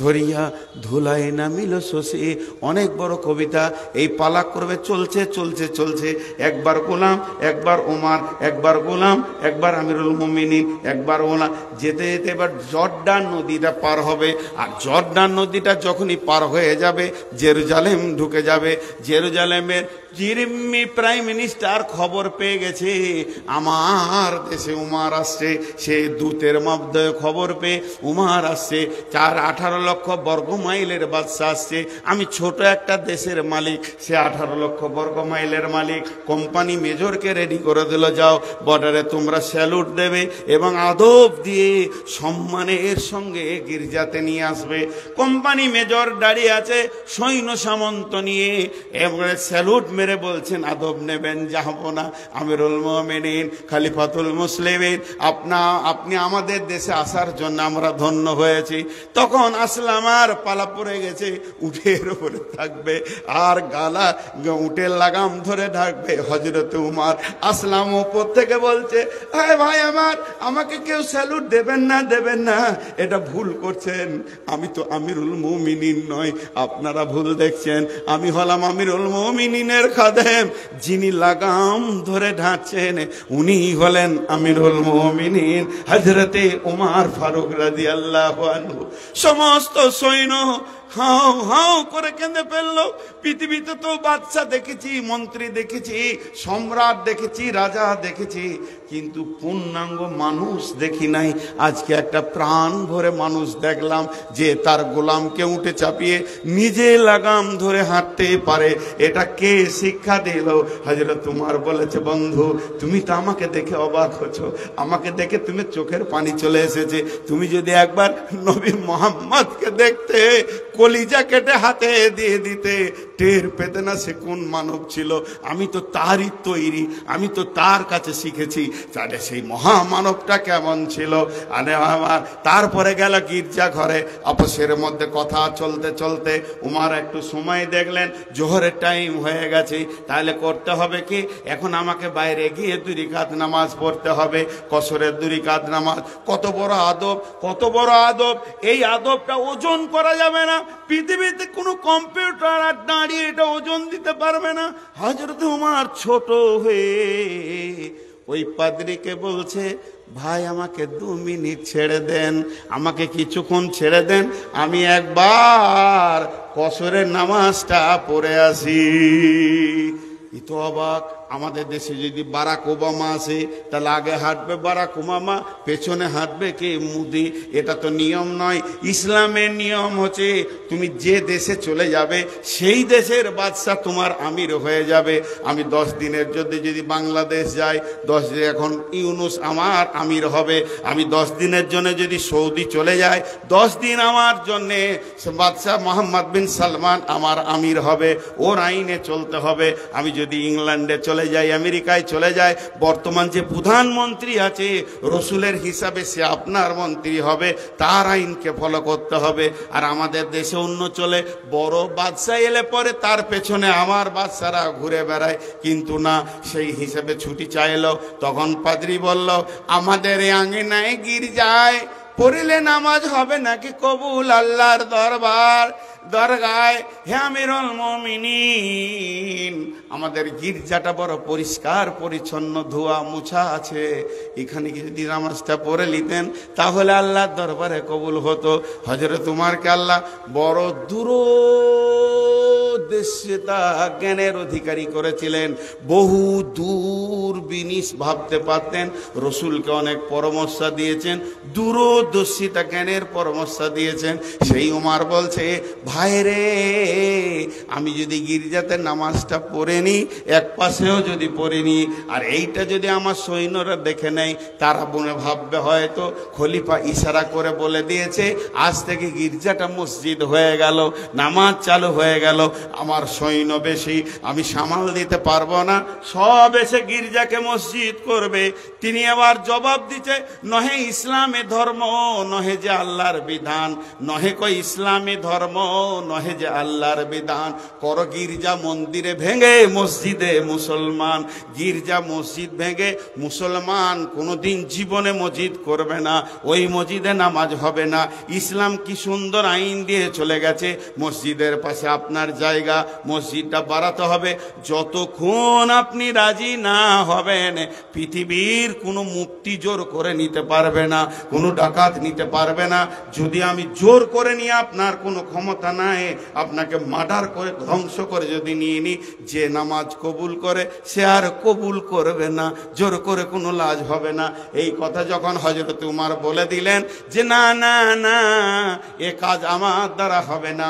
ধরিয়া ধুলায় নামিল শশী। অনেক বড় কবিতা। এই পালা করবে চলছে চলছে চলছে, একবার গোলাম, একবার উমার, একবার গোলাম, একবার আমিরুল মুমিনিন, একবার ওলা। যেতে যেতে এবার জর্ডান নদীটা পার হবে, আর জর্ডান নদীটা যখনই পার হয়ে যাবে জেরুজালেম ঢুকে যাবে। জেরুজালেমের জিরিমি প্রাইম মিনিস্টার খবর পেয়ে গেছে আমার দেশে উমার আসছে। সে দূতের মাধ্যমে খবর পেয়ে উমার আসছে, 18 লক্ষ বর্গ মাইলের বাদশা আসছে। আমি ছোট একটা দেশের মালিক, সে 18 লক্ষ বর্গ মাইলের মালিক। কোম্পানি মেজরকে রেডি করে দিল, যাও বর্ডারে তোমরা স্যালুট দেবে এবং আদব দিয়ে সম্মানের সঙ্গে গির্জাতে নিয়ে আসবে। কোম্পানি মেজর দাঁড়িয়ে আছে সৈন্য সামন্ত নিয়ে, এবারে স্যালুট মেরে বলছেন আদব নেবেন। যাবো না আমিরুল মুমিনিন খলিফাতুল মুসলিমিন, আপনি আমাদের দেশে আসার জন্য আমরা ধন্য হয়েছি। তখন আসলামার পালা পড়ে গেছে, উটের উপরে থাকবে আর গালা উটের লাগাম ধরে ঢাকবে হযরতে উমার। আসলাম উপর থেকে বলছে, ভাই আমার, আমাকে কেউ স্যালুট দেবেন না, দেবেন না, এটা ভুল করছেন। আমি তো আমিরুল মুমিনিন নয়, আপনারা ভুল দেখছেন। আমি হলাম আমিরুল মুমিনিনের খাদেম, যিনি লাগাম ধরে ঢাকছেন উনি হলেন আমিরুল মুমিনিন হযরতে উমর ফারুক রাদিয়াল্লাহু আনহু। সমস্ত সৈন্য হাও হাও করে কেঁদে ফেললো। পৃথিবীতে তো বাদশা দেখেছি, মন্ত্রী দেখেছি, সম্রাট দেখেছি, রাজা দেখেছি, কিন্তু পূর্ণাঙ্গ মানুষ দেখি নাই। আজকে একটা প্রাণ ভরে মানুষ দেখলাম যে তার গোলামকে উঠে চাপিয়ে নিজে লাগাম ধরে হাঁটতে পারে। এটা কে শিক্ষা দিল? হযরত উমর বলেছে, বন্ধু তুমি তো আমাকে দেখে অবাক হচ্ছো, আমাকে দেখে তুমি চোখের পানি চলে এসেছে। তুমি যদি একবার নবী মুহাম্মদকে দেখতে, কলিজা কেটে হাতে দিয়ে দিতে, টের পেতে না সে কোন মানব ছিল। আমি তো তারই তৈরি, আমি তো তার কাছে শিখেছি, তাহলে সেই মহামানবটা কেমন ছিল। আরে আমার তারপরে গেল গির্জা ঘরে, আপসের মধ্যে কথা চলতে চলতে উমার একটু সময় দেখলেন জোহরের টাইম হয়ে গেছে, তাহলে করতে হবে কি, এখন আমাকে বাইরে গিয়ে 2 রাকাত নামাজ পড়তে হবে, কসরের 2 রাকাত নামাজ। কত বড় আদব, কত বড় আদব! এই আদবটা ওজন করা যাবে না। পৃথিবীতে কোনো কম্পিউটার আর দাঁড়িয়ে এটা ওজন দিতে পারবে না। হযরত উমর ছোট হয়ে ওই পাদ্রীকে বলছে, ভাই আমাকে 2 মিনিট ছেড়ে দেন, আমাকে কিছুক্ষণ ছেড়ে দেন, আমি একবার কসরের নামাজটা পড়ে আসি। ই তো অবাক! আমাদের দেশে যদি বারাক ওবামা আসে, তাহলে আগে হাঁটবে বারাক ওবামা, পেছনে হাঁটবে কে? মোদি। এটা তো নিয়ম নয়। ইসলামের নিয়ম হচ্ছে তুমি যে দেশে চলে যাবে সেই দেশের বাদশা তোমার আমির হয়ে যাবে। আমি 10 দিনের যদি বাংলাদেশ যাই, 10 দিন, এখন ইউনুস আমার আমির হবে। আমি 10 দিনের জন্য যদি সৌদি চলে যাই, 10 দিন আমার জন্যে বাদশাহ মোহাম্মদ বিন সালমান আমার আমির হবে, ওর আইনে চলতে হবে। আমি যদি ইংল্যান্ডে চলে যাই, আমেরিকায় চলে যায়, বর্তমান যে প্রধানমন্ত্রী আছে রসুলের হিসাবে সে আপনার মন্ত্রী হবে, তার আইনকে ফলো করতে হবে। আর আমাদের দেশে অন্য চলে, বড় বাদশা এলে পরে তার পেছনে আমার বাদশারা ঘুরে বেড়ায়, কিন্তু না, সেই হিসাবে ছুটি চাইলো। তখন পাদ্রী বলল, আমাদের এই আঙ্গিনায় গির্জায় পড়িলে নামাজ হবে নাকি কবুল আল্লাহর দরগায়? হে আমিরুল মুমিনিন, আমাদের গির্জাটা বড় পরিষ্কার পরিচ্ছন্ন, ধোয়া মুছা আছে, এখানে যদি নামাজটা পড়ে নিতেন তাহলে আল্লাহর দরবারে কবুল হতো। হযরত উমরকে আল্লাহ বড় দূরদর্শিতা জ্ঞানের অধিকারী করেছিলেন। বহু দূর বিনিশ ভাবতে পারতেন। রসুলকে অনেক পরামর্শ দিয়েছেন, দূরদর্শিতা জ্ঞানের পরামর্শ দিয়েছেন। সেই উমর বলছে, ভাইরে, আমি যদি গির্জাতে নামাজটা পড়ে নিই, এক পাশেও যদি পড়ে নিই, আর এইটা যদি আমার সৈন্যরা দেখে নেয়, তারা মনে ভাববে হয়তো খলিফা ইশারা করে বলে দিয়েছে আজ থেকে গির্জাটা মসজিদ হয়ে গেল, নামাজ চালু হয়ে গেল, আমার সৈন্য বেশি, আমি সামাল দিতে পারবো না, সব এসে গির্জাকে মসজিদ করবে। তিনি আবার জবাব দিচ্ছে, নহে ইসলামে ধর্ম, নহে যে আল্লাহর বিধান, নহে কই ইসলামী ধর্ম, নহে যে আল্লাহর বিধান। কর গির্জা মন্দিরে ভেঙে মসজিদে মুসলমান, গির্জা মসজিদ ভেঙে মুসলমান কোনোদিন জীবনে মসজিদ করবে না, ওই মসজিদে নামাজ হবে না। ইসলাম কি সুন্দর আইন দিয়ে চলে গেছে, মসজিদের পাশে আপনার জায়গা, মসজিদটা বাড়াতে হবে। যতক্ষণ আপনি রাজি না হবেন, পৃথিবীর কোনো মুফতি জোর করে নিতে পারবে না, কোনো ডাকাত নিতে পারবে না। যদি আমি জোর করে নিয়ে আপনার কোনো ক্ষমতা নাই, আপনাকে মার্ডার করে ধ্বংস করে যদি নিয়ে নিই, যে নামাজ কবুল করে সে আর কবুল করবে না, জোর করে কোনো লাজ হবে না। এই কথা যখন হযরত উমর বলে দিলেন যে না না না, এ কাজ আমার দ্বারা হবে না,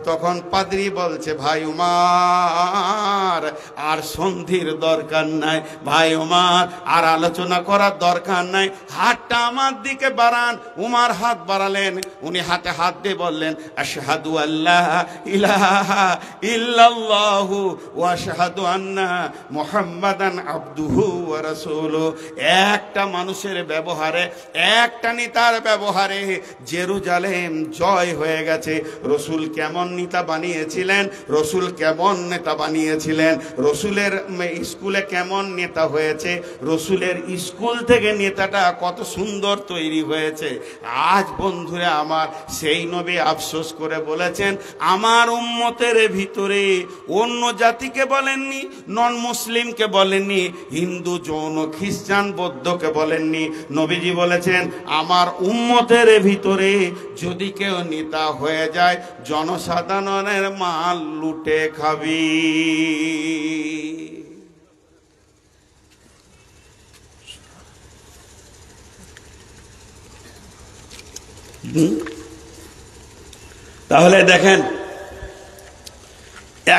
তখন পাদ্রী বলছে, ভাই উমর, আর সন্ধির দরকার নাই, ভাই উমর, আর আলোচনা করার দরকার নাই, হাতটা আমার দিকে বাড়ান। উমর হাত বাড়ালেন, উনি হাতে হাত দিয়ে বললেন, আশহাদু আল্লাহ ইলাহা ইল্লাল্লাহু ওয়া আশহাদু আন্না মুহাম্মাদান আবদুহু ওয়া রাসূলুহু। একটা মানুষের ব্যবহারে, একটা নেতার ব্যবহারে জেরুজালেম জয় হয়ে গেছে। রসুল কেমন নেতা বানিয়েছিলেন, রসুল কেমন নেতা বানিয়েছিলেন, রসুলের স্কুলে কেমন নেতা হয়েছে, রসুলের স্কুল থেকে নেতাটা কত সুন্দর তৈরি হয়েছে। আজ বন্ধুরা আমার, সেই নবী আফসোস করে বলেছেন, আমার উম্মতের ভিতরে অন্য জাতিকে বলেননি, নন মুসলিমকে বলেননি, হিন্দু, জৈন, খ্রিস্টান, বৌদ্ধকে বলেননি, নবীজি বলেছেন আমার উম্মতের ভিতরে যদি কেউ নেতা হয়ে যায় জনসাধারণের মাল লুটে খাবি। তাহলে দেখেন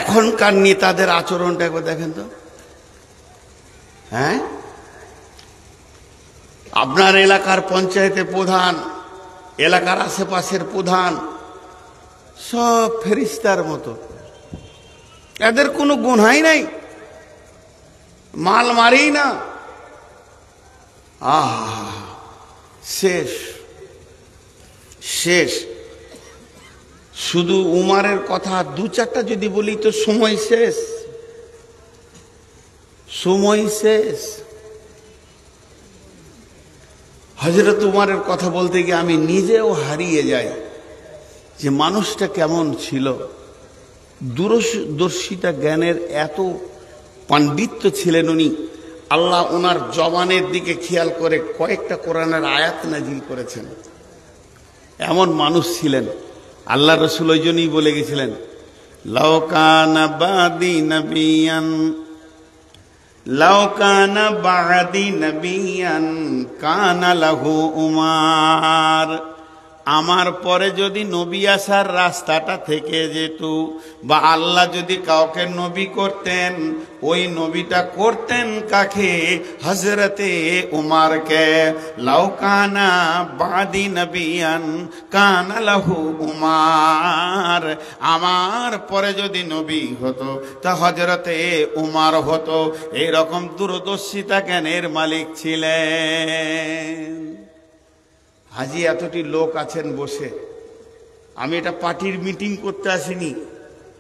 এখনকার নেতাদের আচরণটা একবার দেখেন তো। হ্যাঁ, আপনার এলাকার পঞ্চায়েতের প্রধান, এলাকার আশেপাশের প্রধান সব ফেরেশতার মতো, এদের কোনো গুনাই নাই, মাল মারেই না। শেষ শেষ। শুধু উমারের কথা দু চারটা যদি বলি তো সময় শেষ, সময় শেষ। হযরত উমারের কথা বলতে গিয়ে আমি নিজেও হারিয়ে যাই যে মানুষটা কেমন ছিল। দূরদর্শিতা জ্ঞানের এত পাণ্ডিত্য ছিলেন উনি। আল্লাহ ওনার জবানের দিকে খেয়াল করে কয়েকটা কোরআনের আয়াত নাজিল করেছেন। এমন মানুষ ছিলেন। আল্লাহ রসুল ওই জন্যই বলে গেছিলেন, লাউ কানা বাদি নবিয়ান, লাউ কানা বাদি নবিয়ান কানা লাহু উমার। আমার পরে যদি নবী আসার রাস্তাটা থেকে যেত, বা আল্লাহ যদি কাউকে নবী করতেন, ওই নবীটা করতেন কাকে? হযরতে উমারকে। লাউ কানা বাদি নবিয়ান কানা লাহু উমার। আমার পরে যদি নবী হতো তা হযরতে উমার হতো। এইরকম দূরদর্শিতা জ্ঞানের মালিক ছিলেন। হাজি এতটি লোক আছেন বসে, আমি এটা পার্টির মিটিং করতে আসিনি,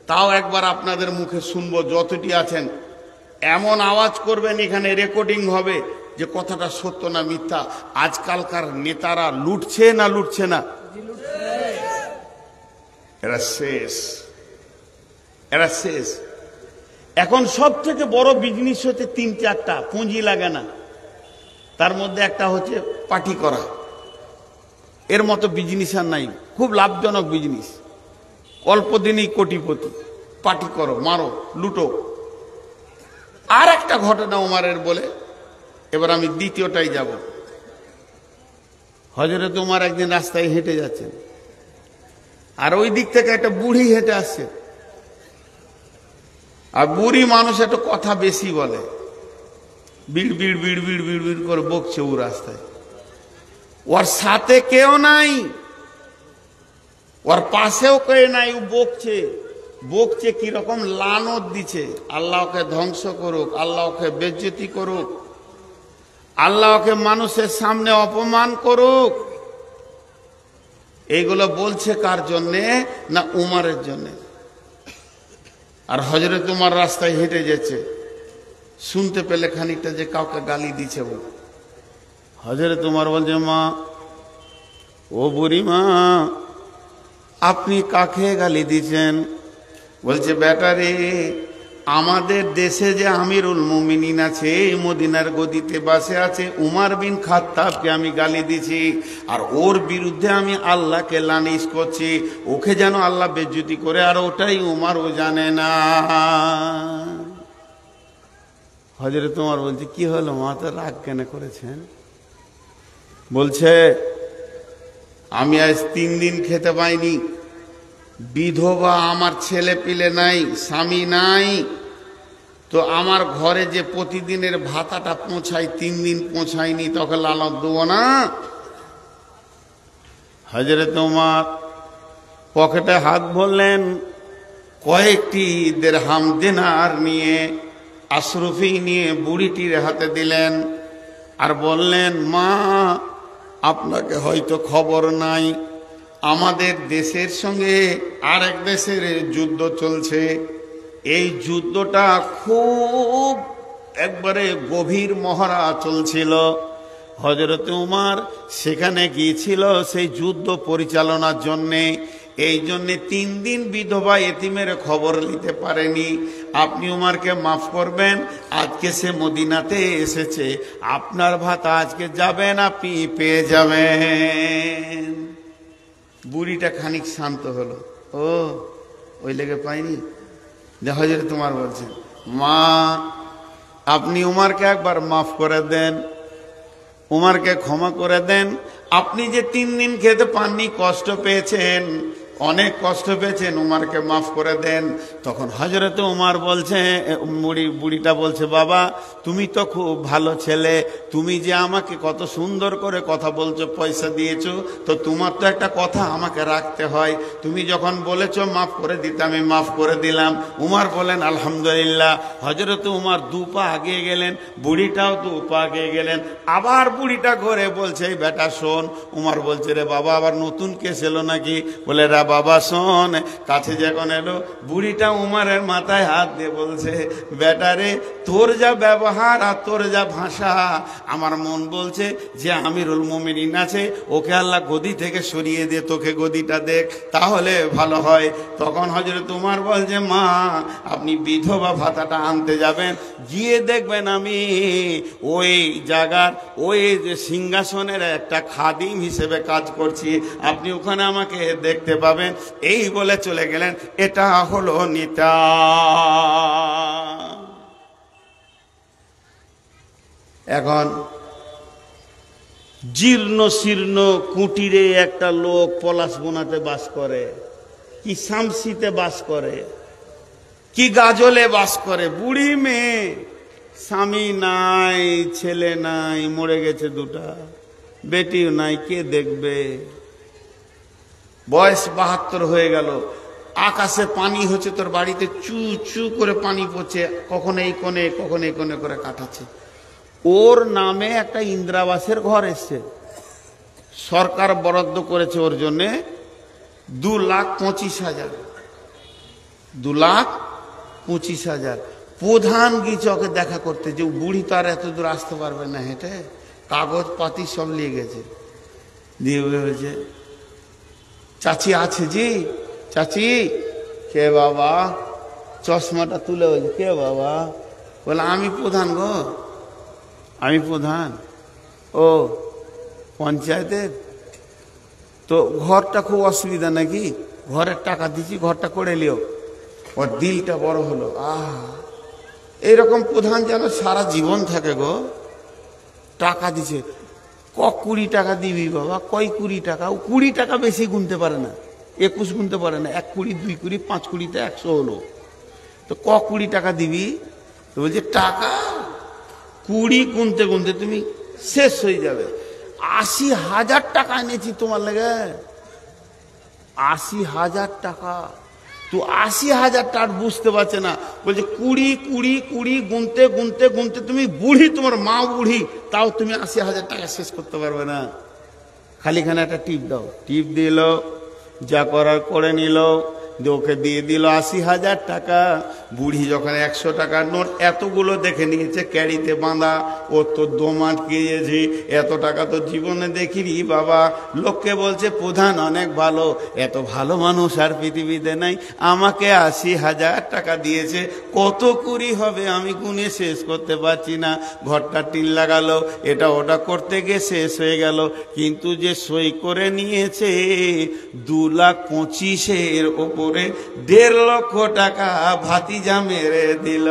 তাও একবার আপনাদের মুখে শুনবো যতটি আছেন। এমন আওয়াজ করবেন এখানে রেকর্ডিং হবে যে কথাটা সত্য না মিথ্যা। আজকালকার নেতারা লুটছে না লুটছে না? এরা শেষ, এরা শেষ। এখন সব থেকে বড় বিজনেস হচ্ছে ৩-৪টা, পুঁজি লাগে না। তার মধ্যে একটা হচ্ছে পার্টি করা। এর মতো বিজনেস আর নাই, খুব লাভজনক বিজনেস। অল্প দিনই কোটিপতি। পার্টি করো, মারো, লুটো। আর একটা ঘটনা উমারের বলে, এবার আমি দ্বিতীয়টাই যাব। হযরত উমার একদিন রাস্তায় হেঁটে যাচ্ছেন, আর ওই দিক থেকে একটা বুড়ি হেঁটে আসছে। আর বুড়ি মানুষ একটা কথা বেশি বলে, বিড় বিড় বিড় বিড় বিড় বিড় করে বকছে ও রাস্তায়। ওর সাথে কেউ নাই, ওর পাশেও কেউ নাই, ও বকছে। বকছে কিরকম? লানত দিচ্ছে, আল্লাহকে ধ্বংস করুক, আল্লাহকে বেজ্জতি করুক, আল্লাহকে মানুষের সামনে অপমান করুক। এইগুলো বলছে কার জন্যে? না উমারের জন্যে। আর হযরত উমার রাস্তায় হেঁটে যাচ্ছে, শুনতে পেলে খানিকটা যে কাউকে গালি দিচ্ছে। ও হযরত উমার বলছে, মা, ও বুড়ি মা, আপনি কাকে গালি দিচ্ছেন? বলছে, বেটা রে, আমাদের দেশে যে আমিরুল মুমিনিন আছে, মদিনার গদিতে বসে আছে, উমার বিন খাত্তাবকে আমি গালি দিছি, আর ওর বিরুদ্ধে আমি আল্লাহকে লানিশ করছি। ওকে যেন আল্লাহ বেজ্জতি করে, আর ওটাই উমার ও জানে না। হযরত উমার বলছে, কি হলো মা, তো রাগ কেন করেছেন? বলছে, আমি আজ 3 দিন খেতে পাইনি, বিধবা, আমার ছেলে পিলে নাই, স্বামী নাই, তো আমার ঘরে যে প্রতিদিনের ভাতাটা পৌঁছায় 3 দিন পৌঁছায়নি, তখন লালত দেবো না? হযরত উমার পকেটে হাত ভরলেন, কয়েকটি দিরহাম দিনার নিয়ে, আশরফি নিয়ে বুড়িটির হাতে দিলেন, আর বললেন, মা, আপনাকে হয়তো খবর নাই, আমাদের দেশের সঙ্গে আরেক দেশের যুদ্ধ চলছে। এই যুদ্ধটা খুব একবারে গভীর মহড়া চলছিল। হযরত উমর সেখানে গিয়েছিল সেই যুদ্ধ পরিচালনার জন্যে। এই জন্যে 3 দিন বিধবা এতিমের খবর নিতে পারেনি। আপনি উমরকে মাফ করবেন, আজকে সে মদিনাতে এসেছে, আপনার ভাতা আজকে যাবেন, আপনি পেয়ে যাবেন। বুড়িটা খানিক শান্ত হলো। ও ওই লেগে পাইনি। হযরত উমর বলছেন, মা আপনি উমরকে একবার মাফ করে দেন, উমরকে ক্ষমা করে দেন। আপনি যে 3 দিন খেতে পাননি, কষ্ট পেয়েছেন, অনেক কষ্ট পেয়েছেন, উমরকে মাফ করে দেন। তখন হযরত উমর বলছে, বুড়িটা বলছে, বাবা তুমি তো খুব ভালো ছেলে, তুমি যে আমাকে কত সুন্দর করে কথা বলছো, পয়সা দিয়েছো, তো তোমার তো একটা কথা আমাকে রাখতে হয়। তুমি যখন বলেছো মাফ করে দিতে, আমি মাফ করে দিলাম। উমর বলেন আলহামদুলিল্লাহ। হযরত উমর 2 পা আগিয়ে গেলেন, বুড়িটাও 2 পা আগিয়ে গেলেন। আবার বুড়িটা ঘরে বলছে, এই বেটা শোন। উমর বলছে, রে বাবা আবার নতুন কেস এলো নাকি? বলে, রা বাবা শোন। কাছে যখন এলো, বুড়িটা উমরের মাথায় হাত দিয়ে বলছে, বেটা রে তোর যা ব্যবহার আর তোর যা ভাষা, আমার মন বলছে যে আমিরুল মুমিনিন আছে, ওকে আল্লাহ গদি থেকে সরিয়ে দিয়ে তোকে গদিটা দেখ, তাহলে ভালো হয়। তখন হযরত উমর বলছে, মা আপনি বিধবা ভাতাটা আনতে যাবেন, গিয়ে দেখবেন আমি ওই জায়গার ওই যে সিংহাসনের একটা খাদিম হিসেবে কাজ করছি, আপনি ওখানে আমাকে দেখতে পাবেন। এই বলে চলে গেলেন। এটা হলো নিতা। এখন জীর্ণ শীর্ণ কুটিরে একটা লোক পলাশবোনাতে বাস করে, কি শামসিতে বাস করে, কি গাজলে বাস করে। বুড়ি মেয়ে, স্বামী নাই, ছেলে নাই, মরে গেছে 2টা, বেটিও নাই, কে দেখবে? বয়স 72 হয়ে গেল। আকাশে পানি হচ্ছে, তোর বাড়িতে চু চু করে পানি পড়ছে, কখন এই কোণে কখন এই কোণে করে কাটাচ্ছে। ওর নামে একটা ইন্দিরাবাসের ঘর এসছে, সরকার বরাদ্দ করেছে ওর জন্যে 2,25,000। 2,25,000। প্রধান গিয়েছে ওকে দেখা করতে, যে বুড়ি তো আর এত দূর আসতে পারবে না হেঁটে, কাগজ পাতি সব নিয়ে গেছে। দিয়ে বলছে, চাচি আছে জি? চাচি কে বাবা? চশমাটা তুলে বলছে, কে বাবা? বলে, আমি প্রধান গো, আমি প্রধান। ও পঞ্চায়েতের? তো ঘরটা খুব অসুবিধা নাকি? ঘরের টাকা দিচ্ছি, ঘরটা করে লিও। ওর দিলটা বড় হলো। এইরকম প্রধান যেন সারা জীবন থাকে গো। টাকা দিছে, 20 টাকা দিবি বাবা? কয় 20 টাকা? ও 20 টাকা বেশি গুনতে পারে না, 21 গুনতে পারে না। 1 কুড়ি, 2 কুড়ি, 5 কুড়িতে 100 হলো। তো 20 টাকা দিবি? তো বলছে, টাকা 20 গুনতে গুনতে তুমি শেষ হয়ে যাবে। 80,000 টাকা এনেছি তোমার লেগে। 80,000 টাকা। তো 80,000 টাকা বুঝতে পারছে না। বলছে 20 20 20 গুনতে গুনতে গুনতে তুমি বুড়ি, তোমার মা বুড়ি, তাও তুমি 80,000 টাকা শেষ করতে পারবে না। খালিখানে একটা টিপ দাও। টিপ দিল, যা করার করে নিল, ওকে দিয়ে দিল 80,000 টাকা। বুড়ি যখন 100 টাকার নোট এতগুলো দেখে নিয়েছে ক্যারিতে বাঁধা, ও তো দম আটকিয়েছি, এত টাকা তো জীবনে দেখিনি বাবা। লোককে বলছে, প্রধান অনেক ভালো, এত ভালো মানুষ আর পৃথিবীতে নাই, আমাকে 80,000 টাকা দিয়েছে, কত কুড়ি হবে আমি গুনে শেষ করতে পারছি না। ঘরটা টিন লাগালো, এটা ওটা করতে গিয়ে শেষ হয়ে গেল। কিন্তু যে সই করে নিয়েছে 2,25,000-এর ওপরে 1.5 লক্ষ টাকা ভাতিজা মেরে দিল।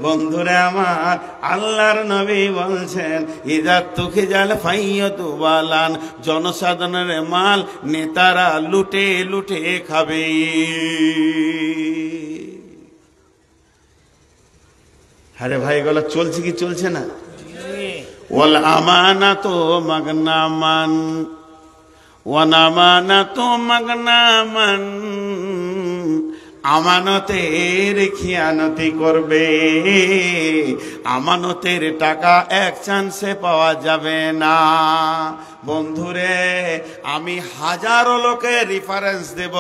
বন্ধুরা আমার, আল্লাহর নবী বলছেন, ইজা তুখে জাল ফাইয়তু বালান, জনসাধারণের মাল নেতারা লুটে লুটে খাবে। আরে ভাই, এগুলো চলছে কি চলছে না? ওয়াল আমানাতু মাগনামান ওয়ান আমানাতু মাগনামান, আমানতের খিয়ানতি করবে, আমানতের টাকা এক চান্সে পাওয়া যাবে না। বন্ধুরে আমি হাজারো লোকের রেফারেন্স দেব,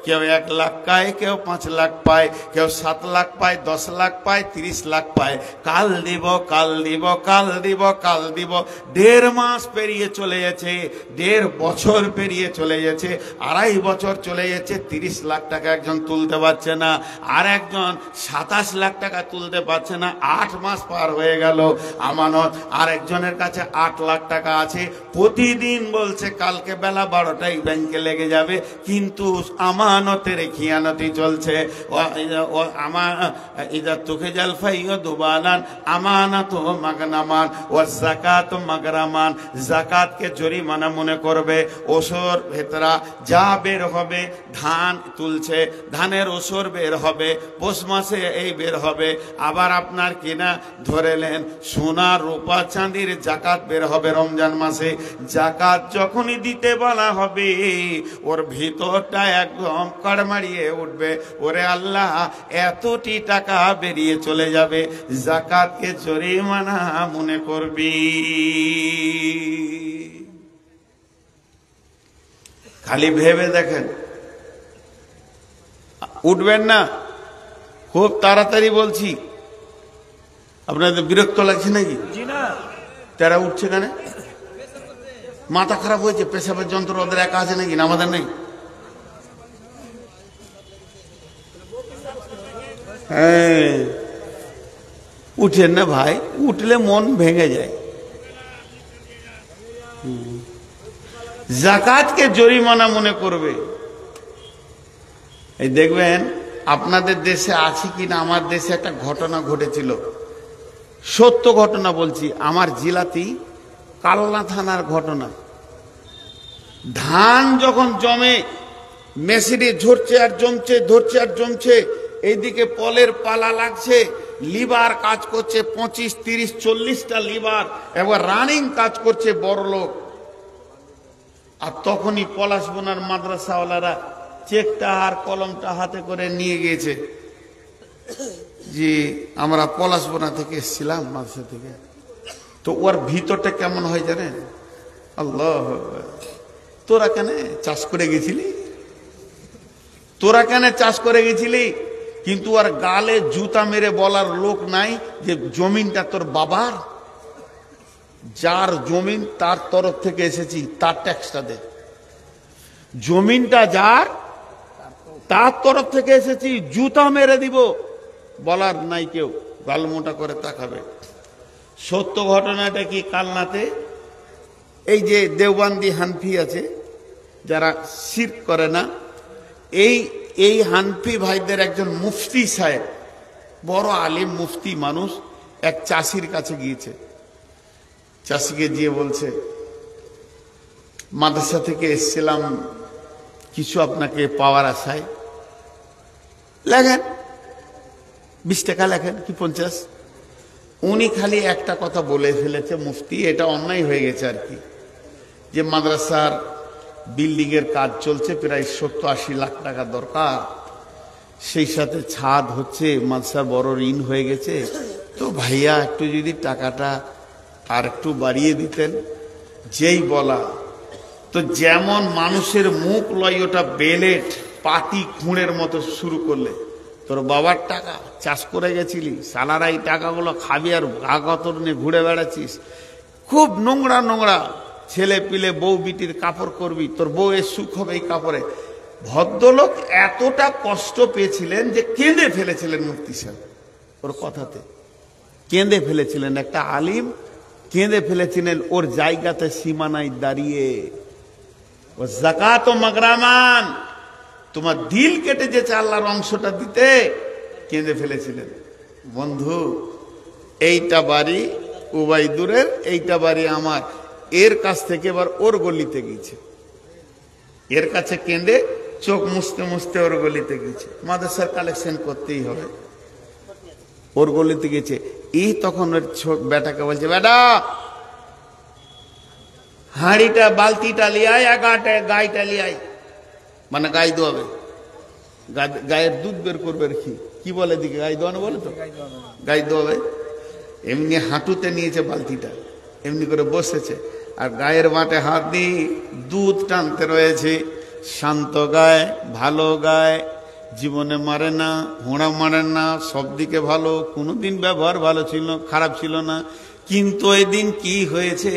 কেউ 1 লাখ পায়, কেউ 5 লাখ পায়, কেউ 7 লাখ পায়, 10 লাখ পায়, 30 লাখ পায়। কাল দিব, কাল দিব, কাল দিব, কাল দিব। 1.5 মাস পেরিয়ে চলে গেছে, 1.5 বছর পেরিয়ে চলে গেছে, 2.5 বছর চলে গেছে, 30 লাখ টাকা একজন তুলতে পারছে না, আর একজন 27 লাখ টাকা তুলতে পারছে না। 8 মাস পার হয়ে গেল, আমানত আর একজনের কাছে 8 লাখ টাকা আছে। প্রতিদিন বলছে কালকে বেলা 12টায় ব্যাংকে লেগে যাবে, কিন্তু আমানতের খিয়ানতি চলছে। তোকে জালফাইও দুবানান আমানত মাগনামান ও যাকাত মাগরামান। যাকাতকে জরিমানা মনে করবে। ওসর ভেতরা যা বের হবে, ধান তুলছে, ধানের ওসর বের হবে, পৌষ মাসে এই বের হবে। আবার আপনার কিনা ধরেলেন সোনা রূপা চাঁদির জাকাত বের হবে রমজান মাসে। জাকাত যখনই দিতে বলা হবে, ওর ভিতরটা একদম কড়মাড়িয়ে উঠবে, ওরে আল্লাহ এতটি টাকা বেরিয়ে চলে যাবে, জাকাতকে জরিমানা মনে করবি। খালি ভেবে দেখেন, উঠবেন না? খুব তাড়াতাড়ি বলছি। আপনাদের বিরক্ত লাগছে নাকি? তারা উঠছে কেন? মাথা খারাপ হয়েছে? পেশাবের যন্ত্র ওদের একা আছে নাকি? না আমাদের নেই? হ্যাঁ, উঠেন না ভাই, উঠলে মন ভেঙে যায়। জাকাতকে জরিমানা মনে করবে। এই দেখবেন আপনাদের দেশে আছে কিনা, আমার দেশে একটা ঘটনা ঘটেছিল, সত্য ঘটনা বলছি, আমার জেলাতেই কালনা থানার ঘটনা। ধান যখন জমে, মেশিনে ঝরছে আর জমছে, ধরছে আর জমছে, এইদিকে পলের পালা লাগছে, লিভার কাজ করছে 25, 30, 40টা লিভার, এবার রানিং কাজ করছে বড় লোক। আর তখনই পলাশবোনার মাদ্রাসাওয়ালারা চেকটা আর কলমটা হাতে করে নিয়ে গিয়েছে, যে আমরা পলাশবোনা থেকে এসেছিলাম, মাদ্রাসা থেকে। তো ওর ভিতরটা কেমন হয় জানেন? আল্লাহ, তোরা কেন চাষ করে গেছিলি? তোরা কেন চাষ করে গেছিলি? কিন্তু আর গালে জুতা মেরে বলার লোক নাই যে জমিনটা তোর বাবার, যার জমিন তার তরফ থেকে এসেছি তার ট্যাক্সটা দে। জমিনটা যার, তার তরফ থেকে এসেছি, জুতা মেরে দিব, বলার নাই কেউ, গাল মোটা করে তাকাবে। সত্য ঘটনাটা কি, কালনাতে এই যে দেওবন্দি হানফি আছে যারা শিরক করে না, এই হানফি ভাইদের একজন মুফতি সাহেব, বড় আলিম মুফতি মানুষ, এক চাষির কাছে গিয়েছে। চাষিকে গিয়ে বলছে, মাদ্রাসা থেকে এসেছিলাম, কিছু আপনাকে পাওয়ার আশায়, লেখেন 20 টাকা লেখেন কি 50। উনি খালি একটা কথা বলে ফেলেছে, মুফতি, এটা অন্যায় হয়ে গেছে আর কি, যে মাদ্রাসার বিল্ডিং এর কাজ চলছে, প্রায় 70-80 লাখ টাকা দরকার, সেই সাথে ছাদ হচ্ছে, মাদ্রাসার বড় ঋণ হয়ে গেছে, তো ভাইয়া একটু যদি টাকাটা আর একটু বাড়িয়ে দিতেন। যেই বলা, তো যেমন মানুষের মুখ লয় ওটা বেলেট পাতি খুঁড়ের মতো শুরু করলে, তোর বাবার টাকা, চাষ করে গেছিলি, সালারা এই টাকাগুলো খাবি আর গাগতর নিয়ে ঘুরে বেড়াচ্ছিস, খুব নোংরা নোংরা ছেলে পিলে বউ বিটির কাপড় করবি, তোর বউ এর সুখ হবে এই কাপড়ে। ভদ্রলোক এতটা কষ্ট পেয়েছিলেন যে কেঁদে ফেলেছিলেন মুফতি সাহেব ওর কথাতে, কেঁদে ফেলেছিলেন। একটা আলিম কেঁদে ফেলেছিলেন ওর জায়গাতে সীমানায় দাঁড়িয়ে। ও যাকাত ও মাগরামান, তোমার দিল কেটে যেছে আল্লাহর অংশটা দিতে, কেঁদে ফেলেছিলেন। বন্ধু, এইটা বাড়ি উবাইদুরের, এইটা বাড়ি আমার, এর কাছ থেকে এবার ওর গলিতে গেছে, এর কাছে কেঁদে চোখ মুছতে মুছতে ওর গলিতে গেছে, মাদ্রাসার কালেকশন করতেই হবে, ওর গলিতে গেছে। এই তখন ওর বেটাকে বলছে, বেটা হাঁড়িটা বালতিটা লিয়ে আয়, গাইটা লিয়ে আয়, মানে গাই দোয়াবে, গায়ের দুধ বের করবে। কি বলে দিকে গাই দোয়ানো বলে, তো গাই দোয়াবে। এমনি হাঁটুতে নিয়েছে বালতিটা, এমনি করে বসেছে, আর গায়ের মাঠে হাত দিয়ে দুধ টানতে রয়েছে। শান্ত গায়, ভালো গায়, জীবনে মারে না, হোঁড়া মারে না, সব দিকে ভালো, কোনোদিন ব্যবহার ভালো ছিল, খারাপ ছিল না। কিন্তু ওই দিন কি হয়েছে,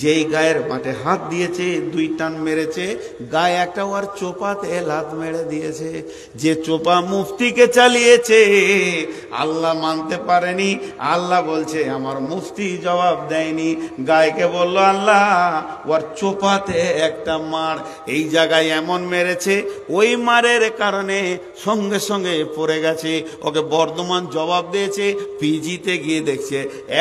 যেই গায়ের মাঠে হাত দিয়েছে, দুই টান মেরেছে, গায়ে একটা ওর চোপাতে লাত মেরে দিয়েছে। যে চোপা মুফতিকে চালিয়েছে, আল্লাহ মানতে পারেনি। আল্লাহ বলছে আমার মুফতি জবাব দেয়নি। গায়কে বলল আল্লাহ ওর চোপাতে একটা মার, এই জায়গায় এমন মেরেছে, ওই মারের কারণে সঙ্গে সঙ্গে পড়ে গেছে। ওকে বর্ধমান জবাব দিয়েছে, পিজিতে গিয়ে দেখছে